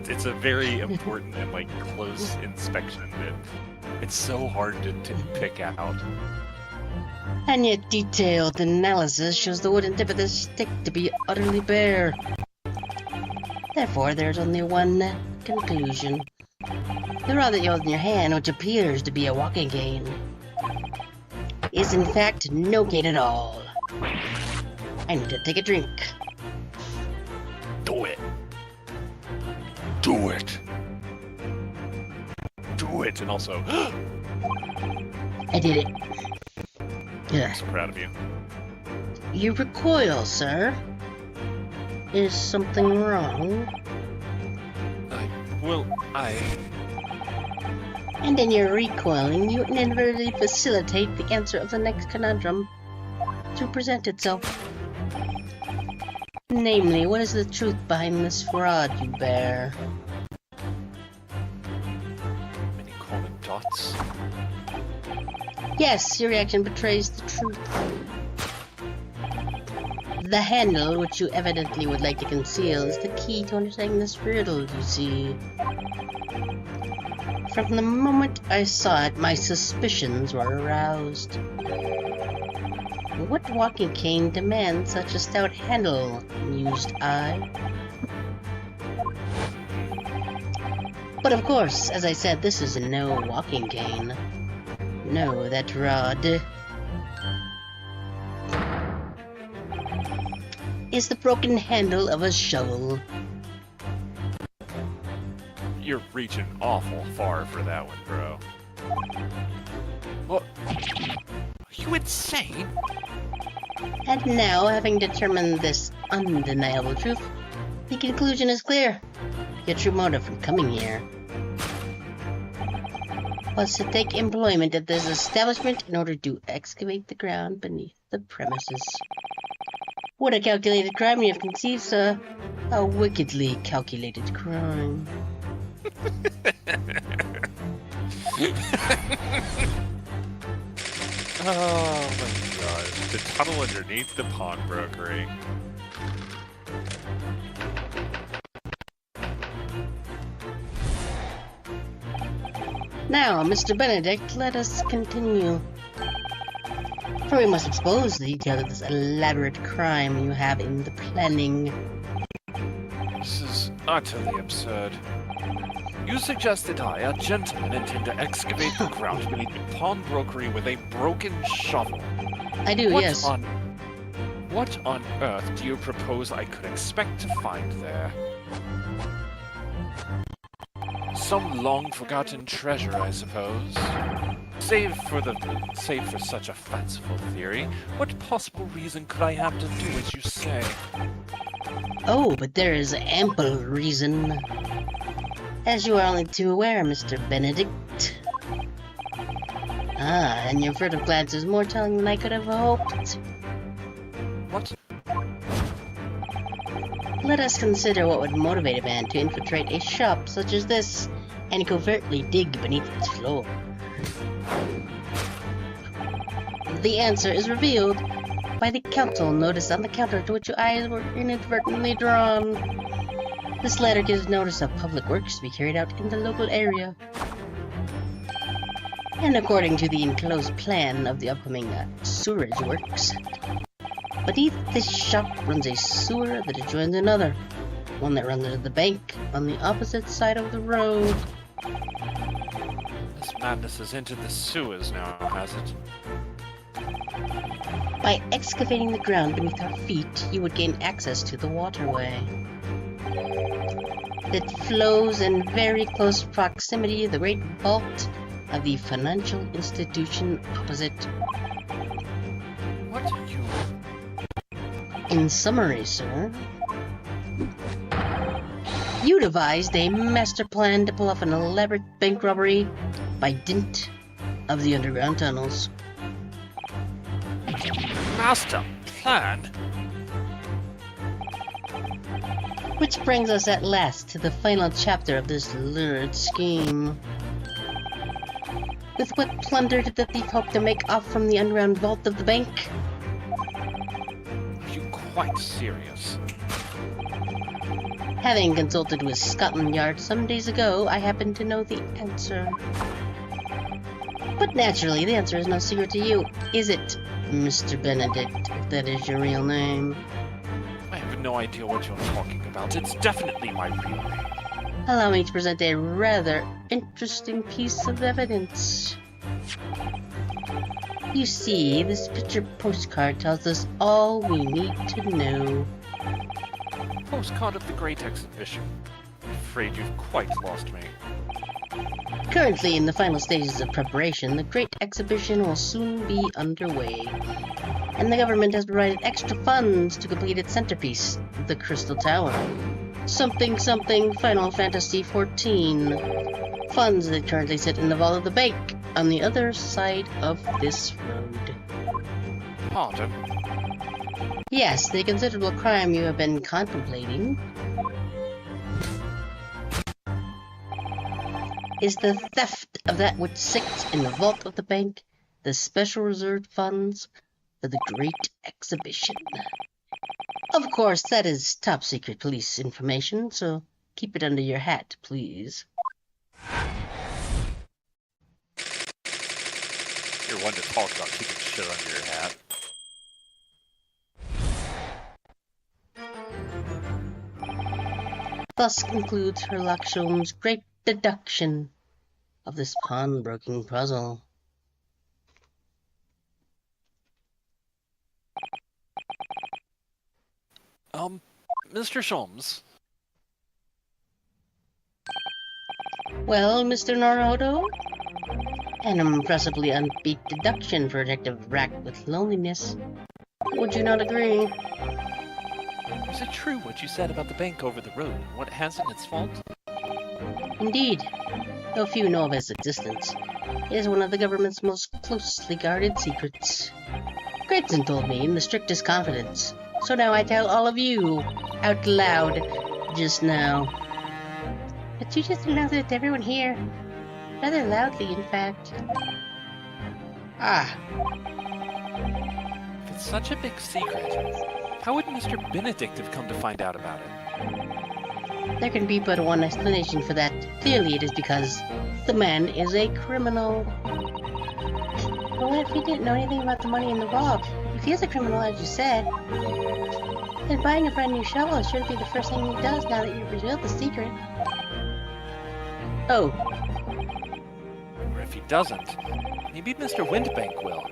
It's a very important and like close inspection that it's so hard to pick out. And yet detailed analysis shows the wooden tip of the stick to be utterly bare. Therefore, there's only one conclusion. The rod that you hold in your hand, which appears to be a walking cane, is in fact no cane at all. I need to take a drink. Do it. Do it. Do it. And also, I did it. I'm Ugh. so proud of you. You recoil, sir. Is something wrong? I And in your recoiling, you inadvertently facilitate the answer of the next conundrum to present itself. Namely, what is the truth behind this fraud you bear? many colored dots. Yes, your reaction betrays the truth. The handle, which you evidently would like to conceal, is the key to understanding this riddle, you see. From the moment I saw it, my suspicions were aroused. What walking cane demands such a stout handle? Mused I. But of course, as I said, this is no walking cane. No, that rod is the broken handle of a shovel. You're reaching awful far for that one, bro. What? Are you insane? And now, having determined this undeniable truth, the conclusion is clear. Your true motive from coming here was to take employment at this establishment in order to excavate the ground beneath the premises. What a calculated crime you have conceived, sir. A wickedly calculated crime. Oh my god. The tunnel underneath the pawnbrokery. Now, Mr. Benedict, let us continue. For we must expose the details of this elaborate crime you have in the planning. This is utterly absurd. You suggest that I, a gentleman, intend to excavate the ground beneath the pawnbrokery with a broken shovel. I do, yes. What on earth do you propose I could expect to find there? Some long-forgotten treasure, I suppose. Save for such a fanciful theory, what possible reason could I have to do as you say? Oh, but there is ample reason. As you are only too aware, Mr. Benedict, Ah, and your furtive glance is more telling than I could have hoped. What? Let us consider what would motivate a man to infiltrate a shop such as this and covertly dig beneath its floor. The answer is revealed by the council notice on the counter to which your eyes were inadvertently drawn. This letter gives notice of public works to be carried out in the local area. And according to the enclosed plan of the upcoming sewerage works, beneath this shop runs a sewer that adjoins another, one that runs into the bank on the opposite side of the road. This madness has entered the sewers now, has it? By excavating the ground beneath our feet, you would gain access to the waterway. It flows in very close proximity to the great vault of the financial institution opposite. What are you... In summary, sir, you devised a master plan to pull off an elaborate bank robbery by dint of the underground tunnels. Master plan? Which brings us at last to the final chapter of this lurid scheme. With what plunder did the thief hope to make off from the underground vault of the bank? Are you quite serious? Having consulted with Scotland Yard some days ago, I happen to know the answer. But naturally, the answer is no secret to you, is it, Mr. Benedict, if that is your real name? I have no idea what you're talking about. It's definitely my real name. Allow me to present a rather interesting piece of evidence. You see, this picture postcard tells us all we need to know. Postcard of the Great Exhibition. I'm afraid you've quite lost me. Currently in the final stages of preparation, the Great Exhibition will soon be underway. And the government has provided extra funds to complete its centerpiece, the Crystal Tower. Something something Final Fantasy XIV. Funds that currently sit in the vault of the bank on the other side of this road. Pardon? Yes, the considerable crime you have been contemplating is the theft of that which sits in the vault of the bank, the special reserved funds for the Great Exhibition. Of course, that is top secret police information, so keep it under your hat, please. You're one to talk about keeping shit under your hat. Thus concludes Herlock Sholmes' great deduction of this pawnbroking puzzle. Mr. Sholmes? Well, Mr. Naruto? An impressively upbeat deduction for a detective racked with loneliness. Would you not agree? Is it true what you said about the bank over the road and what has in its vault? Indeed, though few know of its existence, it is one of the government's most closely guarded secrets. Gregson told me in the strictest confidence, so now I tell all of you, out loud, just now. But you just announced it to everyone here. Rather loudly, in fact. Ah. If it's such a big secret, how would Mr. Benedict have come to find out about it? There can be but one explanation for that. Clearly it is because the man is a criminal. But what if he didn't know anything about the money in the vault? If he is a criminal, as you said, then buying a brand new shovel should be the first thing he does now that you've revealed the secret. Oh. Or if he doesn't, maybe Mr. Windbank will.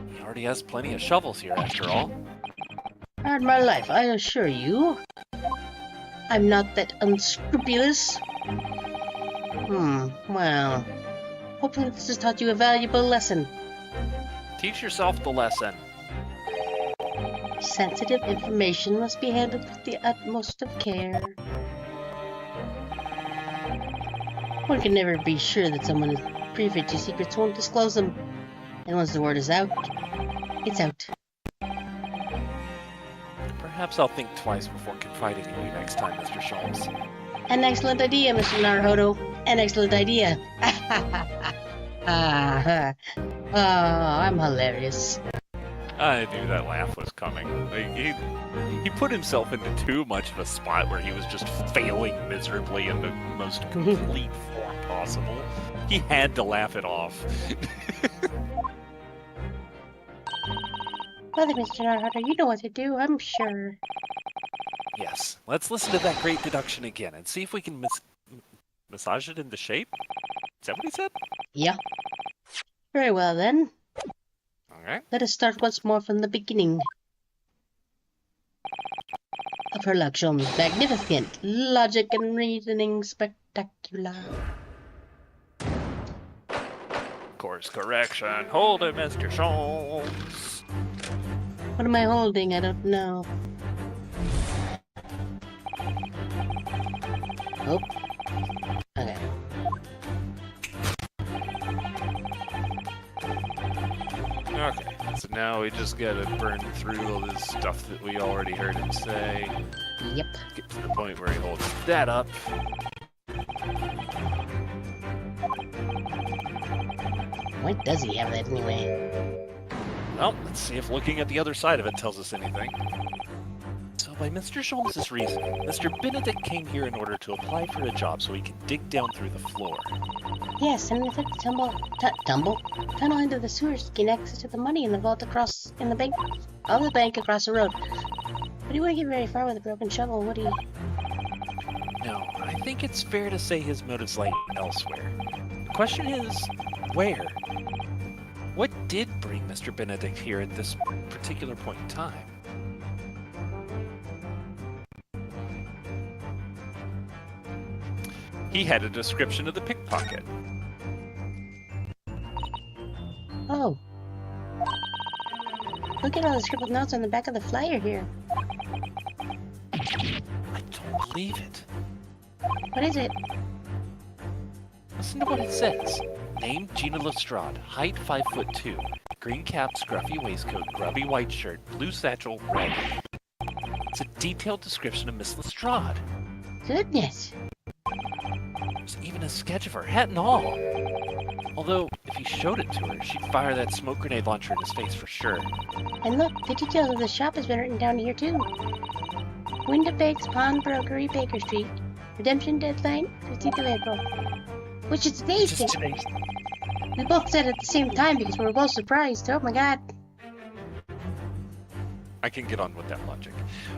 He already has plenty of shovels here, after all. Hard my life, I assure you. I'm not that unscrupulous. Well. Hopefully this has taught you a valuable lesson. Teach yourself the lesson. Sensitive information must be handled with the utmost of care. One can never be sure that someone is privy to secrets won't disclose them. And once the word is out, it's out. Perhaps I'll think twice before confiding in you next time, Mr. Sholmes. An excellent idea, Mr. Naruhodo. An excellent idea. I'm hilarious. I knew that laugh was coming. Like, he put himself into too much of a spot where he was just failing miserably in the most complete form possible. He had to laugh it off. Well then, Mr. Naruhodo, you know what to do, I'm sure. Yes, let's listen to that great deduction again and see if we can massage it into shape? Is that what he said? Yeah. Very well then. Alright. Let us start once more from the beginning. Of Herlock Sholmes' magnificent logic and reasoning spectacular. Course correction. Hold it, Mr. Sholmes. What am I holding? I don't know. Oh. Okay. Okay, so now we just gotta burn through all this stuff that we already heard him say. Yep. Get to the point where he holds that up. Why does he have that anyway? Well, let's see if looking at the other side of it tells us anything. So by Mr. Sholmes' reasoning, Mr. Benedict came here in order to apply for a job so he can dig down through the floor. Yes, and attempt to tunnel into the sewers to gain access to the money in the vault across the bank across the road. But he wouldn't get very far with a broken shovel, would he? No, I think it's fair to say his motives lie elsewhere. The question is, where? What did bring Mr. Benedict here at this particular point in time? He had a description of the pickpocket. Oh. Look at all the scribbled notes on the back of the flyer here. I don't believe it. What is it? Listen to what it says. Name Gina Lestrade, height 5'2", green cap, scruffy waistcoat, grubby white shirt, blue satchel, red. It's a detailed description of Miss Lestrade. Goodness. There's even a sketch of her hat and all. Although, if he showed it to her, she'd fire that smoke grenade launcher in his face for sure. And look, the details of the shop has been written down here too. Windibanks Pawnbrokery, Baker Street. Redemption deadline, 15th of April. Which is amazing. We both said it at the same time because we were both surprised. Oh my god. I can get on with that logic.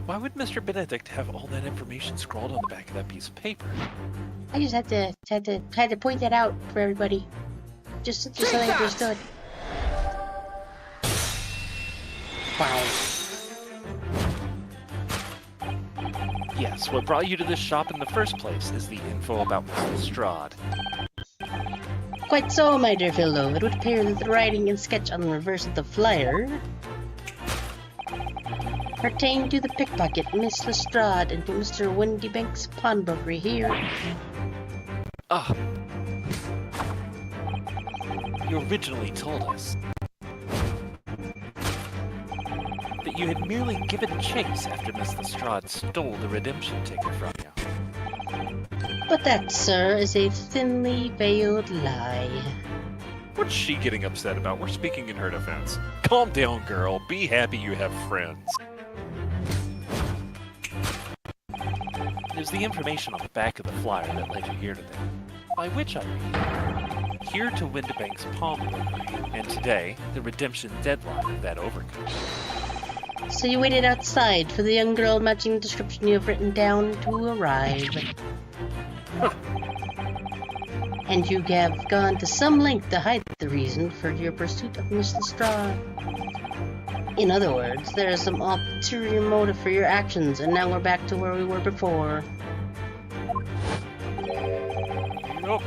Why would Mr. Benedict have all that information scrawled on the back of that piece of paper? I just had to point that out for everybody. Just so they understood. Wow. Yes, what brought you to this shop in the first place is the info about Miss Lestrade. Quite so, my dear fellow. It would appear that the writing and sketch on the reverse of the flyer pertain to the pickpocket, Miss Lestrade, and to Mr. Windibank's pawnbrokery here. Ah. You originally told us that you had merely given chase after Miss Lestrade stole the redemption ticket from you. But that, sir, is a thinly veiled lie. What's she getting upset about? We're speaking in her defense. Calm down, girl. Be happy you have friends. It was the information on the back of the flyer that led you here today. By which I mean, here to Windibank's pawnbrokery, and today, the redemption deadline of that overcoat. So you waited outside for the young girl matching the description you have written down to arrive. And you have gone to some length to hide the reason for your pursuit of Miss Lestrade. In other words, there is some ulterior motive for your actions, and now we're back to where we were before. Nope.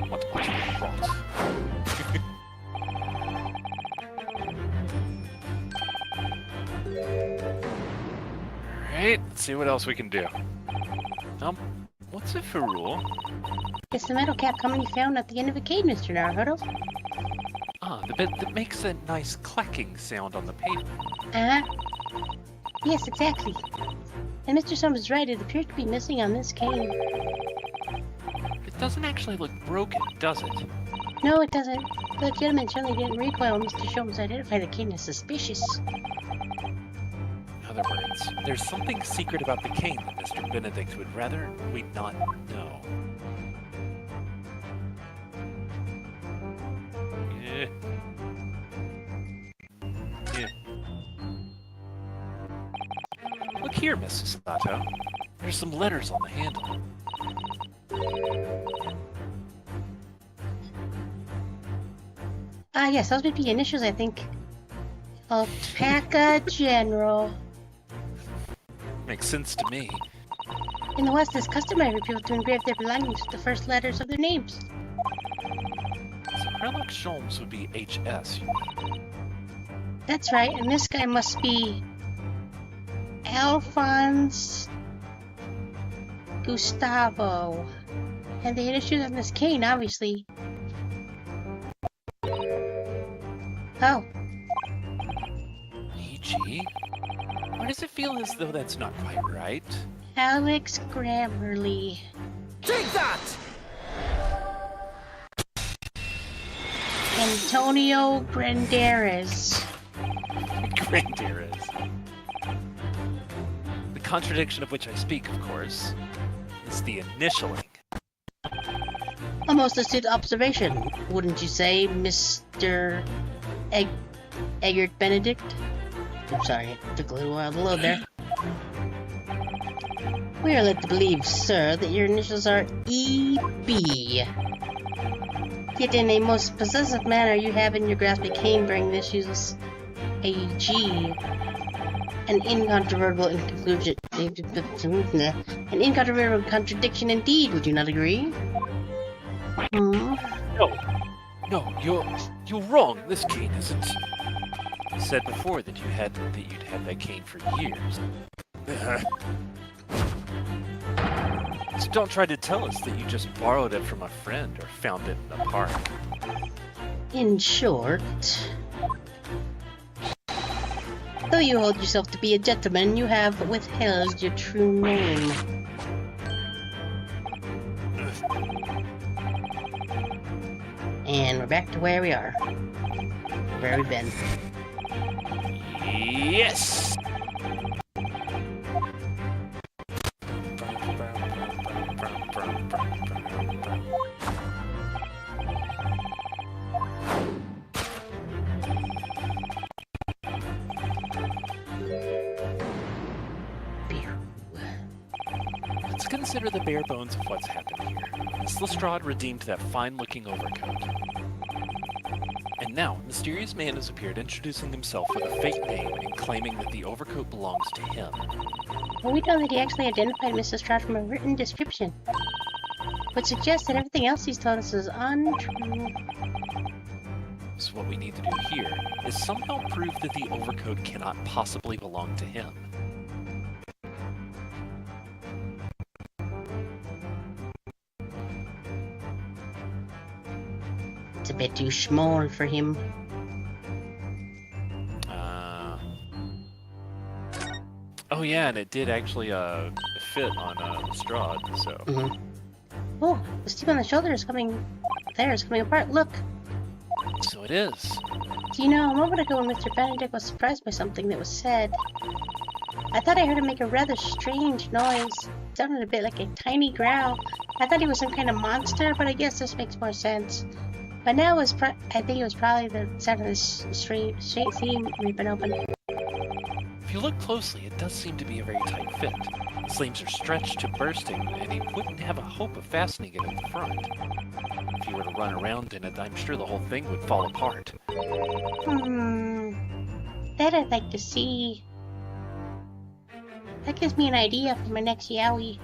What rot. Alright, let's see what else we can do. What's a ferrule? It's the metal cap company found at the end of a cave, Mr. Naruto. Ah, the bit that makes a nice clacking sound on the pavement. Uh-huh. Yes, exactly. And Mr. Summers is right, it appears to be missing on this cane. It doesn't actually look broken, does it? No, it doesn't. The gentleman certainly didn't recoil when Mr. Sholmes identified the cane as suspicious. In other words, there's something secret about the cane that Mr. Benedict would rather we not know. Yeah. Yeah. Look here, Mrs. Sato. There's some letters on the handle. Ah, yes, those would be initials, I think. Alpaca General. Makes sense to me. In the West, it's customary for people to engrave their belongings with the first letters of their names. So Sherlock Sholmes would be HS. That's right, and this guy must be Alphonse Gustavo. And the initials on this cane, obviously. Oh, EG? Why does it feel as though that's not quite right? Alex Grammarly. Take that! Antonio Granderes. Granderas. The contradiction of which I speak, of course, is the initialing. A most astute observation, wouldn't you say, Mr. Eggert Benedict? I'm sorry, it took a little while to load there. We are led to believe, sir, that your initials are EB. Yet in a most possessive manner you have in your grasp a cane bearing the initials AG. An incontrovertible contradiction indeed, would you not agree? Hmm? No, you're wrong. This cane isn't. You said before that you'd had that cane for years. So don't try to tell us that you just borrowed it from a friend or found it in a park. In short, though you hold yourself to be a gentleman, you have withheld your true name. And we're back to where we are. Where we've been. Yes! Let's consider the bare bones of what's happened here. Miss Lestrade redeemed that fine-looking overcoat. And now, a mysterious man has appeared introducing himself with a fake name and claiming that the overcoat belongs to him. Well, we know that he actually identified Mrs. Trout from a written description, which suggests that everything else he's told us is untrue. So what we need to do here is somehow prove that the overcoat cannot possibly belong to him. It's a bit too small for him. Oh yeah, and it did actually fit on Lestrade, so... Mm-hmm. Oh, the steam on the shoulder is coming apart. Look! So it is. Do you know, a moment ago when Mr. Benedict was surprised by something that was said, I thought I heard him make a rather strange noise. It sounded a bit like a tiny growl. I thought he was some kind of monster, but I guess this makes more sense. But now I think it was probably the sound of this seam ripping open. If you look closely, it does seem to be a very tight fit. The sleeves are stretched to bursting, and he wouldn't have a hope of fastening it at the front. If he were to run around in it, I'm sure the whole thing would fall apart. That I'd like to see. That gives me an idea for my next yaoi.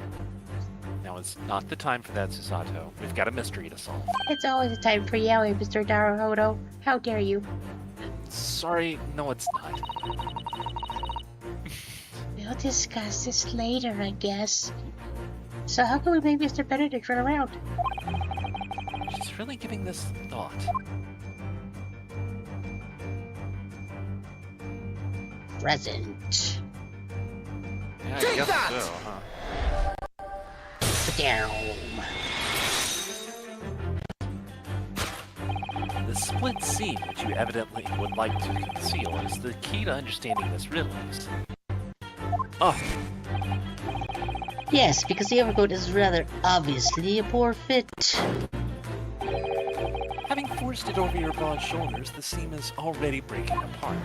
Now is not the time for that, Susato. We've got a mystery to solve. It's always a time for yaoi, Mr. Daruhodo. How dare you? Sorry, no it's not. We'll discuss this later, I guess. So how can we make Mr. Benedict run around? She's really giving this thought. Present. Yeah, I guess so, huh? Down. The split seam, which you evidently would like to conceal, is the key to understanding this riddles. Oh, Yes, because the overcoat is rather obviously a poor fit. having forced it over your broad shoulders, the seam is already breaking apart.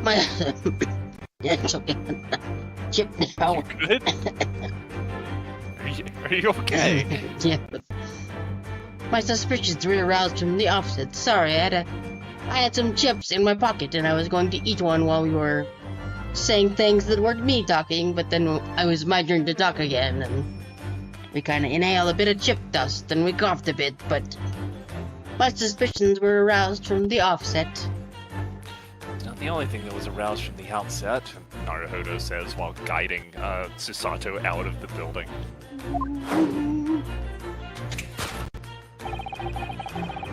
My yeah, it's okay. Chip now. Good? Are you okay? Yeah. My suspicions were aroused from the offset. Sorry, I had some chips in my pocket and I was going to eat one while we were saying things that weren't me talking, but then I was my turn to talk again and we kind of inhaled a bit of chip dust and we coughed a bit, but my suspicions were aroused from the offset. It's not the only thing that was aroused from the outset. Naruhodo says while guiding Susato out of the building.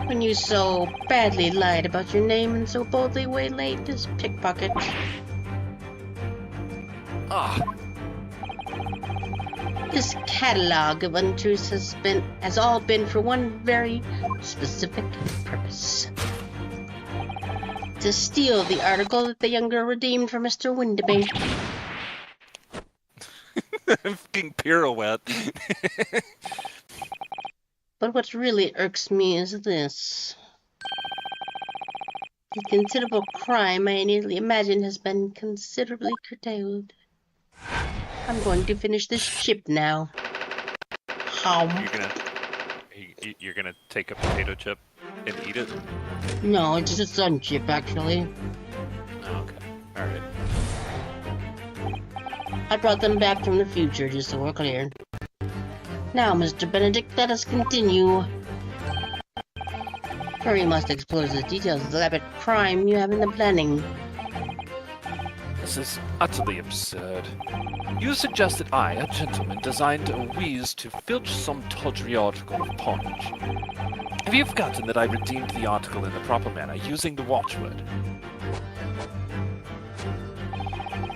When you so badly lied about your name and so boldly waylaid this pickpocket. Ah, This catalog of untruths has all been for one very specific purpose. To steal the article that the young girl redeemed for Mr. Windibank. Fucking pirouette. But what really irks me is this. The considerable crime I nearly imagine has been considerably curtailed. I'm going to finish this chip now. You're gonna take a potato chip and eat it? No, it's just a sun chip, actually. Oh, okay. Alright. I brought them back from the future, just so we're clear. Now, Mr. Benedict, let us continue. Hurry must explore the details of the elaborate crime you have in the planning. this is utterly absurd. You suggest that I, a gentleman, designed a wheeze to filch some tawdry article of pottage. Have you forgotten that I redeemed the article in the proper manner, using the watchword?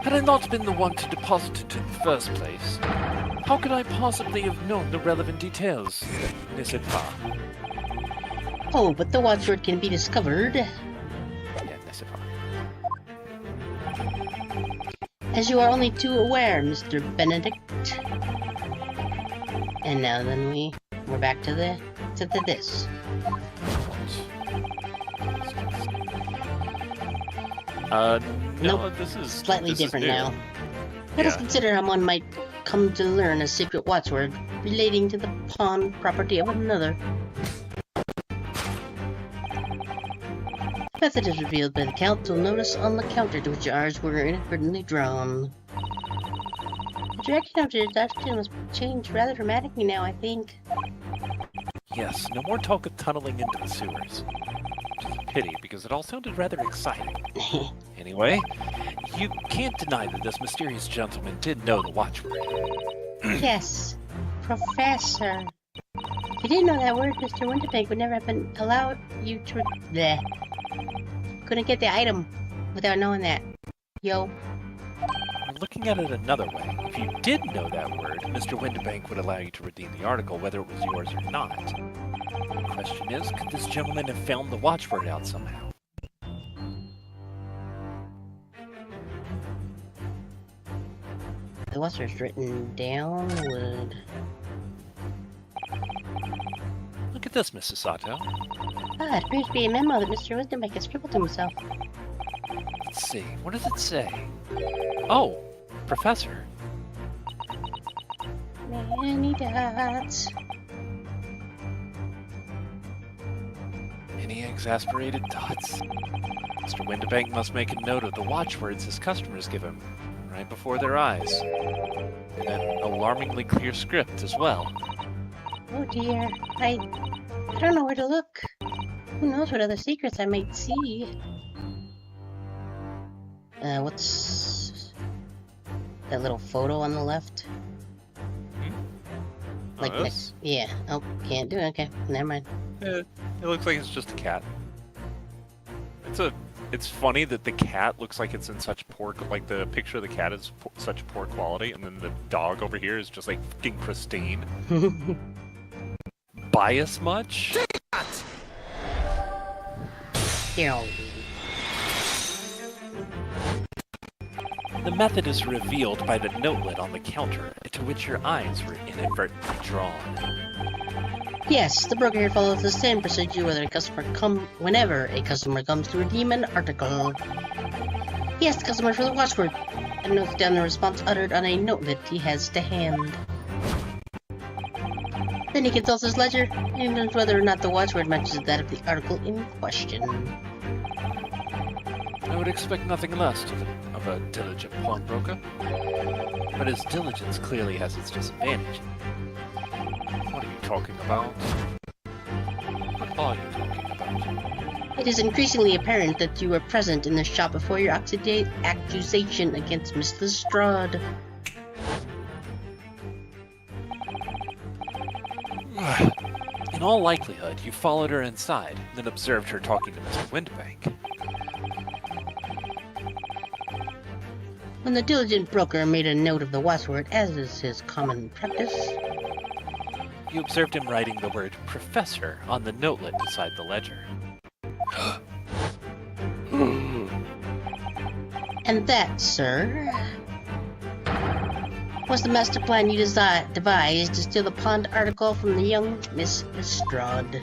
Had I not been the one to deposit it in the first place, how could I possibly have known the relevant details? N'est-ce pas? Oh, but the watchword can be discovered. Yeah, n'est-ce pas? As you are only too aware, Mr. Benedict. And now then we're back to this. No, Nope. this is Slightly this is different new. now. Let us Yeah. consider how one might come to learn a secret watchword relating to the pawn property of another. Method is revealed by the council notice on the counter to which ours were inadvertently drawn. The direction of the deduction must change rather dramatically now, I think. Yes, no more talk of tunneling into the sewers. Which is a pity, because it all sounded rather exciting. Anyway, you can't deny that this mysterious gentleman did know the watchword. Yes, Professor. If you didn't know that word, Mr. Winterbank would never have been allowed you to... Bleh. Couldn't get the item without knowing that. Yo. Looking at it another way, if you did know that word, Mr. Winterbank would allow you to redeem the article whether it was yours or not. The question is, could this gentleman have found the watchword out somehow? The watchword's written down would... Look at this, Mrs. Sato. Ah, it appears to be a memo that Mr. Winterbank has scribbled to himself. Let's see, what does it say? Oh, Professor. Many dots. Any exasperated dots? Mr. Winterbank must make a note of the watchwords his customers give him, right before their eyes. And an alarmingly clear script as well. Oh dear, I don't know where to look. Who knows what other secrets I might see? What's That little photo on the left. Like this? next. Yeah. Oh, can't do it. Okay, never mind. It looks like it's just a cat. It's funny that the cat looks like it's in such poor, like the picture of the cat is such poor quality, and then the dog over here is just like fucking pristine. Bias much? Here. The method is revealed by the notelet on the counter, to which your eyes were inadvertently drawn. Yes, the broker here follows the same procedure whenever a customer comes to redeem an article. He asks the customer for the watchword and notes down the response uttered on a notelet he has to hand. Then he consults his ledger and learns whether or not the watchword matches that of the article in question. I would expect nothing less of a diligent pawnbroker, but his diligence clearly has its disadvantage. What are you talking about? What are you talking about? It is increasingly apparent that you were present in the shop before your accusation against Miss Lestrade. In all likelihood, you followed her inside, then observed her talking to Mr. Windbank. When the diligent broker made a note of the watchword, as is his common practice, You observed him writing the word professor on the notelet beside the ledger. and that, sir, was the master plan you devised to steal the pawned article from the young Miss Lestrade.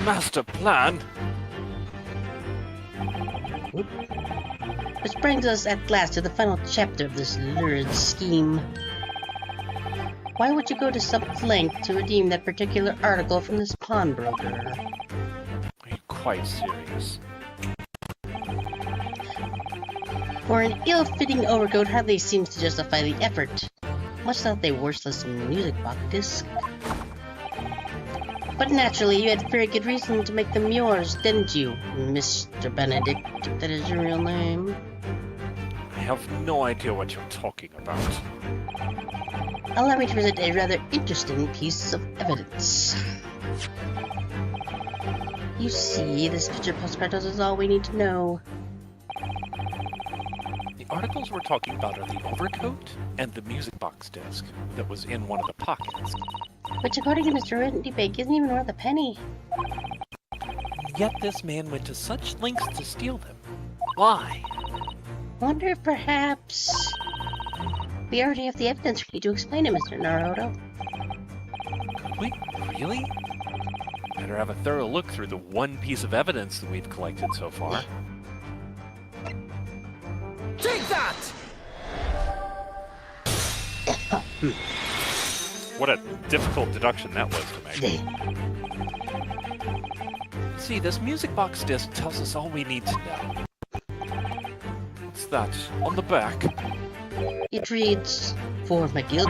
Master plan? Which brings us at last to the final chapter of this lurid scheme. Why would you go to such length to redeem that particular article from this pawnbroker? Are you quite serious? For an ill-fitting overcoat hardly seems to justify the effort, much like a worthless music box disc. But naturally, you had very good reason to make them yours, didn't you, Mr. Benedict, if that is your real name? I have no idea what you're talking about. Allow me to present a rather interesting piece of evidence. You see, this picture postcard tells us all we need to know. The articles we're talking about are the overcoat and the music box disc that was in one of the pockets. Which, according to Mr. Windbank, isn't even worth a penny. Yet this man went to such lengths to steal them. Why? Wonder if perhaps we already have the evidence for you to explain it, Mr. Naruto. Could we? Really? Better have a thorough look through the one piece of evidence that we've collected so far. Take that! What a difficult deduction that was to make. See, this music box disc tells us all we need to know. What's that? On the back? It reads, for McGill.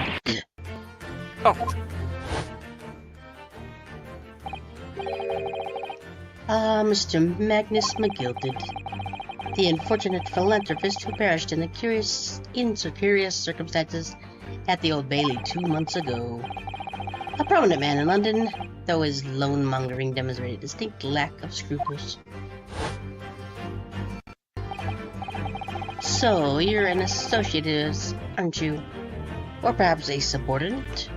Oh, Mr. Magnus McGilded, the unfortunate philanthropist who perished in curious circumstances at the Old Bailey 2 months ago. A prominent man in London, though his loan-mongering demonstrated distinct lack of scruples. So, you're an associate, aren't you? Or perhaps a subordinate?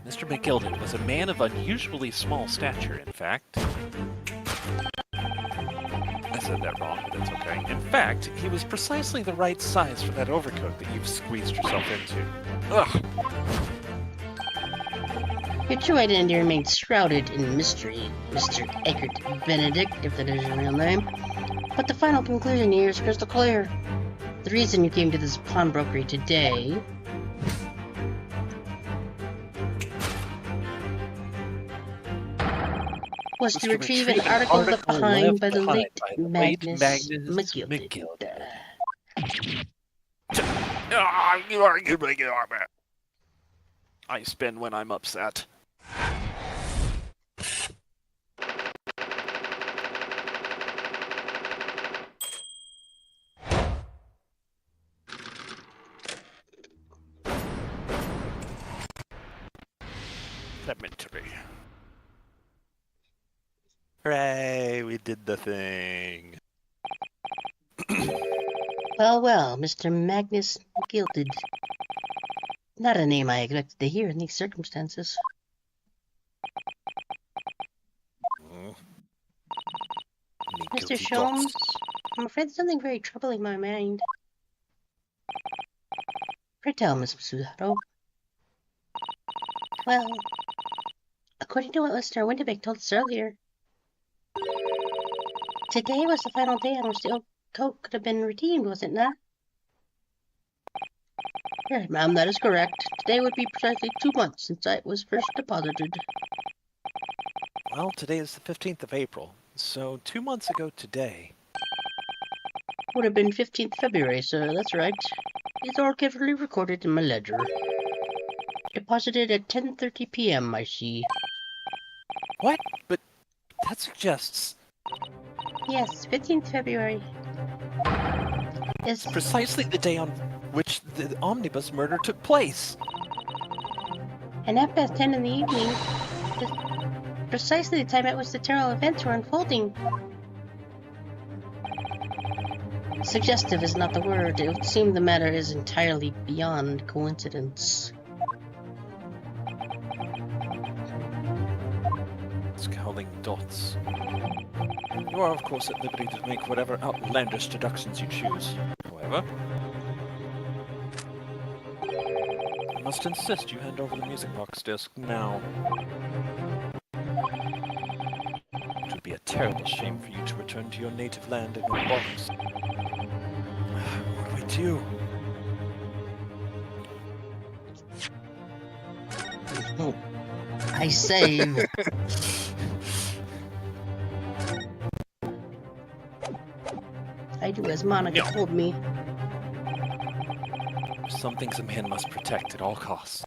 Mr. McGilden was a man of unusually small stature, in fact. I said that wrong, but it's okay. In fact, he was precisely the right size for that overcoat that you've squeezed yourself into. Ugh! Your true identity remains shrouded in mystery, Mr. Eckert Benedict, if that is your real name. But the final conclusion here is crystal clear. The reason you came to this pawnbrokery today was to retrieve an article left behind by the late Magnus McGilded. I spin when I'm upset. be. Hooray! We did the thing. Well, well, Mr. Magnus Gilded. Not a name I expected to hear in these circumstances. Mr. Sholmes, I'm afraid there's something very troubling my mind. Pray tell, Miss Susato. Well, according to what Mr. Winterbeck told us earlier, today was the final day on which the old coat could have been redeemed, was it not? Yes, ma'am, that is correct. Today would be precisely 2 months since it was first deposited. Well, today is the 15th of April, so 2 months ago today. Would have been 15th February, sir, that's right. It's all carefully recorded in my ledger. Deposited at 10:30 p.m., I see. What? But that suggests Yes, 15th February. Is precisely the day on which the omnibus murder took place. and 10:30 in the evening. Precisely the time at which the terrible events were unfolding. Suggestive is not the word. It would seem the matter is entirely beyond coincidence. Scowling dots. You are, of course, at liberty to make whatever outlandish deductions you choose. However, I must insist you hand over the music box disc now. It would be a terrible shame for you to return to your native land in your box. What do we do? I save. I do as Monica told me. Some things a man must protect at all costs.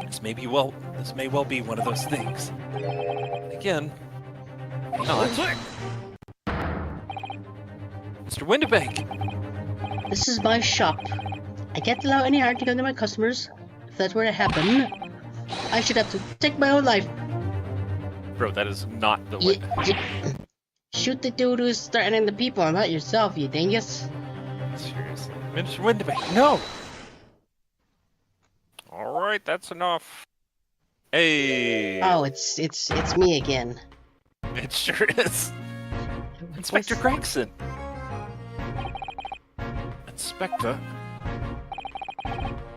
This may well be one of those things. Again, not. Mr. Winterbank! This is my shop. I can't allow any harm to come to my customers. If that were to happen, I should have to take my own life. Bro, that is not the way. Shoot the dude who's threatening the people, not yourself, you dingus. Seriously. Mr. Winterbank, no! Alright, that's enough. Hey! Oh, it's me again. It sure is. Inspector Gregson! Inspector?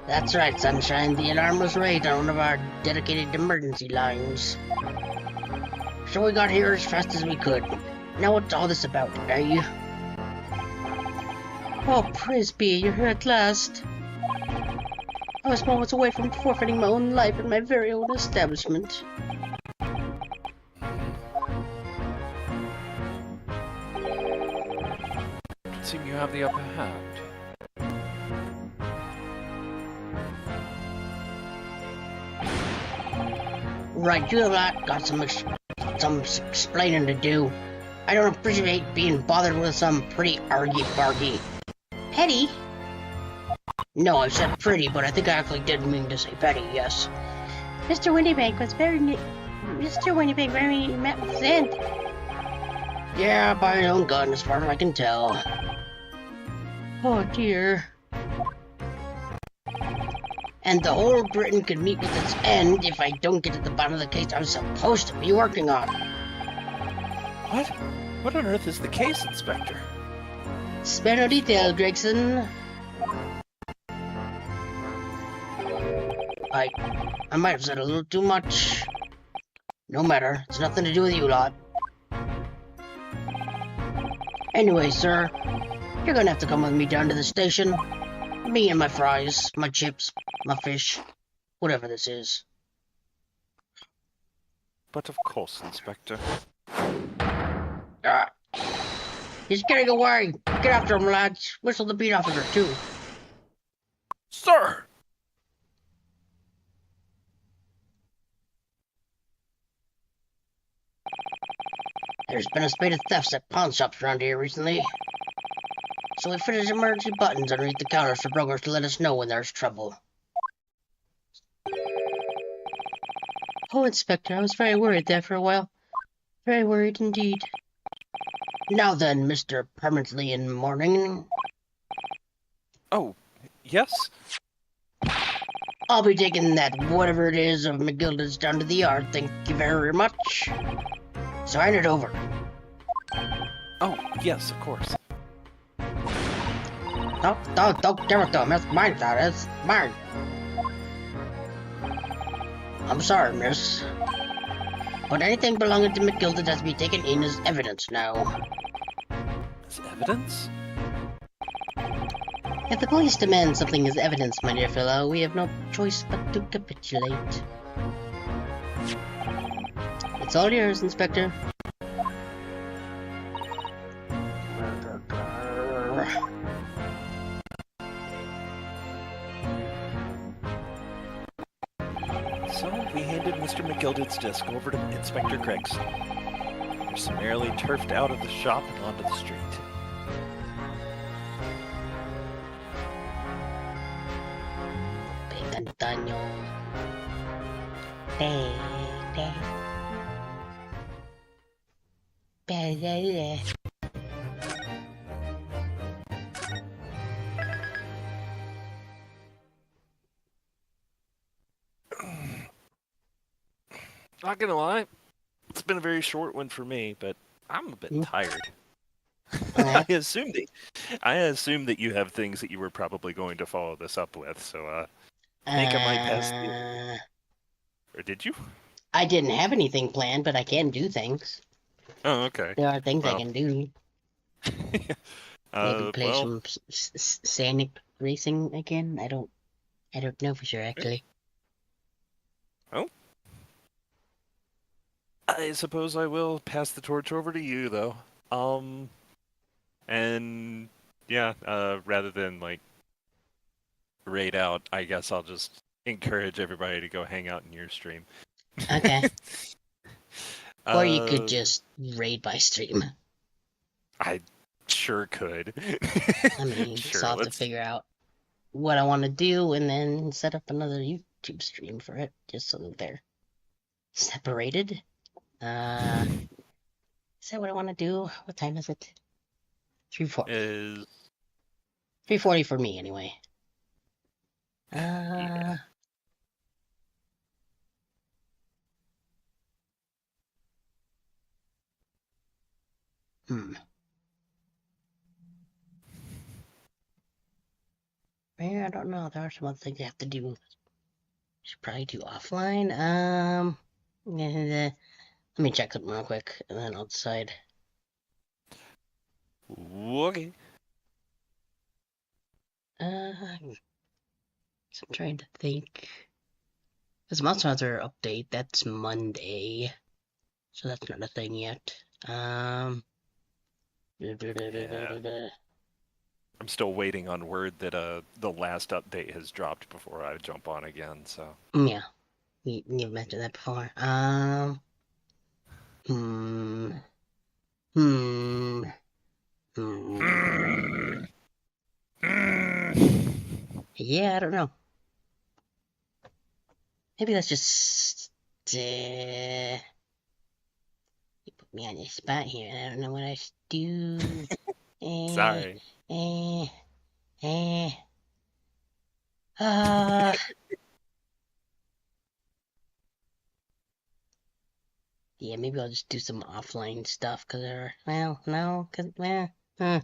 That's right, Sunshine. The alarm was raised on one of our dedicated emergency lines. So we got here as fast as we could. Now what's all this about, eh? Oh, praise be, you're here at last. I was moments away from forfeiting my own life in my very own establishment. It seems you have the upper hand. Right, you lot got some explaining to do. I don't appreciate being bothered with some pretty argy-bargy. Petty? No, I said pretty, but I think I actually did mean to say petty, yes. Mr. Windybank was very met with his end. Yeah, by his own gun, as far as I can tell. Oh dear. And the whole Britain could meet with its end if I don't get to the bottom of the case I'm supposed to be working on. What? What on earth is the case, Inspector? Spare no detail, Gregson. I might have said a little too much. No matter, it's nothing to do with you lot. Anyway, sir, you're gonna have to come with me down to the station. Me and my fries, my chips, my fish, whatever this is. But of course, Inspector. He's getting away. Get after him, lads. Whistle the beat officer, too. Sir! There's been a spate of thefts at pawn shops around here recently. So we fitted emergency buttons underneath the counters for brokers to let us know when there's trouble. Oh, Inspector, I was very worried there for a while. Very worried indeed. Now then, Mr. Permanently in Mourning, Oh, yes? I'll be taking that whatever it is of McGilda's down to the yard. Thank you very much. Sign it over. Oh, yes, of course. No, don't give it to him. It's mine, that is. Mine. I'm sorry, miss. But anything belonging to McGilda has to be taken in as evidence now. As evidence? If the police demand something as evidence, my dear fellow, we have no choice but to capitulate. It's all yours, Inspector. So we handed Mr. McGilded's disc over to Inspector Gregson. We're summarily turfed out of the shop and onto the street. Pegantaño. Not gonna lie, it's been a very short one for me, but I'm a bit tired. I assumed that you have things that you were probably going to follow this up with, so I think I might pass the... Or did you? I didn't have anything planned, but I can do things. Oh, okay. There are things I Well. can do. Maybe play well, some Sonic racing again. I don't know for sure actually. I suppose I will pass the torch over to you, though. And yeah, rather than like raid out, I guess I'll just encourage everybody to go hang out in your stream. Okay. Or you could Uh, just raid my stream. I sure could. I mean, Sure, so I'll have to let's- figure out what I want to do and then set up another YouTube stream for it, just so that they're separated. Is that what I want to do? What time is it? 3:40. Is 3:40 for me, anyway. Yeah. Hmm. Yeah, I don't know. There are some other things I have to do. Should probably do offline. Let me check something real quick, and then I'll decide. okay. So I'm trying to think. This Monster Hunter update, that's Monday. So that's not a thing yet. I'm still waiting on word that the last update has dropped before I jump on again. So Yeah, you've mentioned that before. Hmm. Yeah, I don't know. Maybe let's just. You put me on the spot here. I don't know what I should do. sorry. Yeah, maybe I'll just do some offline stuff, maybe I'll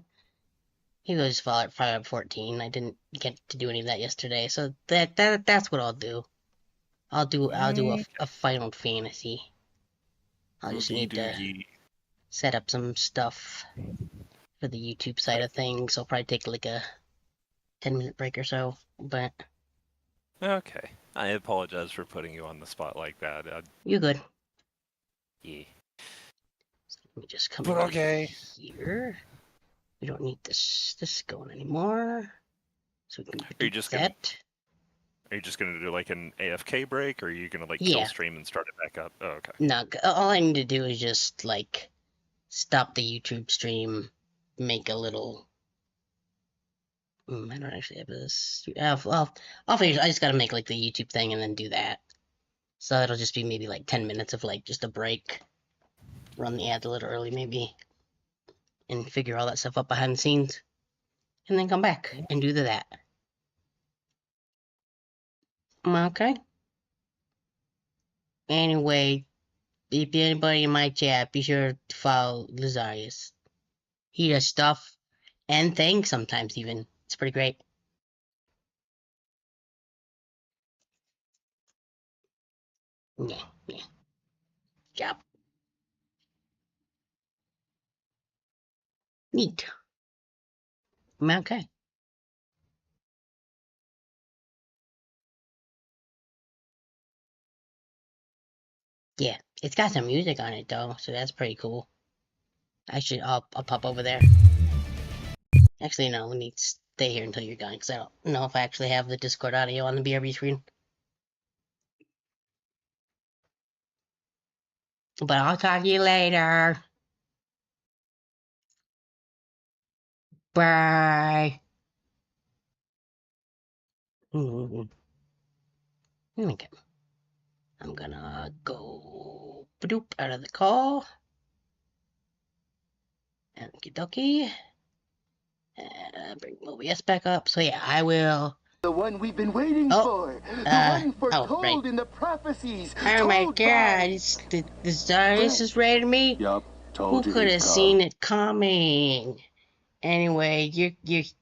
just fire up 14. I didn't get to do any of that yesterday, so that's what I'll do. I'll do a Final Fantasy. I'll just need to set up some stuff for the YouTube side of things. I'll probably take like a 10-minute break or so, but Okay. I apologize for putting you on the spot like that. you're good. Yeah. Let me just come But over okay. here. We don't need this going anymore. So we can Are you just gonna that. Are you just gonna do like an AFK break, or are you gonna like Yeah. kill stream and start it back up? Oh, okay. No, all I need to do is just like stop the YouTube stream, make a little. I don't actually have this. I'll figure. I just gotta make like the YouTube thing and then do that. So it'll just be maybe like 10 minutes of like just a break. Run the ads a little early maybe. And figure all that stuff up behind the scenes. And then come back and do that. Okay. Anyway, if anybody in my chat, be sure to follow Lizarius. He does stuff and things sometimes even. It's pretty great. Yeah. Job. Neat. Okay. Yeah, it's got some music on it though, so that's pretty cool. I'll pop over there. Actually, no, let me stay here until you're done, because I don't know if I actually have the Discord audio on the BRB screen. But I'll talk to you later. Bye. Okay. I'm gonna go bloop out of the call. Okie dokie. Bring OBS back up. So yeah, I will. The one we've been waiting for. The one foretold in the prophecies. Oh my god, the Lizarius is raiding me? Yup, Who could have seen it coming? Anyway, you did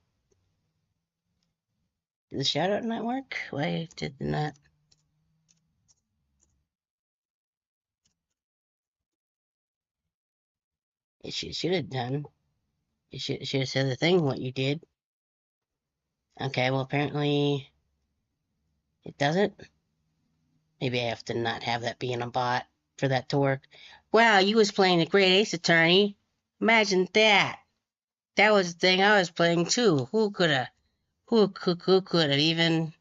the shoutout not work? Why did it not? It should have done. You should have said the thing what you did. Okay, well apparently it doesn't. Maybe I have to not have that be in a bot for that to work. Wow, you was playing the Great Ace Attorney. Imagine that. That was the thing I was playing too. Who could have even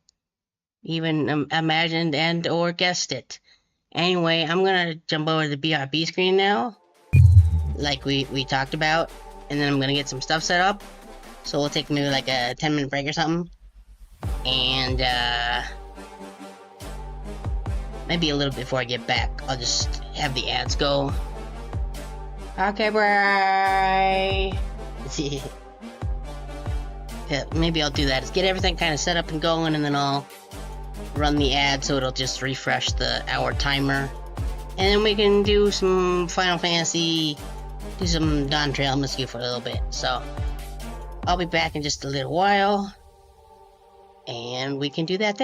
imagined and or guessed it? Anyway, I'm gonna jump over to the BRB screen now, like we talked about, and then I'm gonna get some stuff set up. So we'll take maybe like a 10-minute break or something, and maybe a little bit before I get back, I'll just have the ads go. Okay, bye. Yeah, maybe I'll do that. Is get everything kind of set up and going, and then I'll run the ad so it'll just refresh the hour timer. And then we can do some Final Fantasy, do some Dawn Trail Miscue for a little bit. So I'll be back in just a little while, and we can do that then.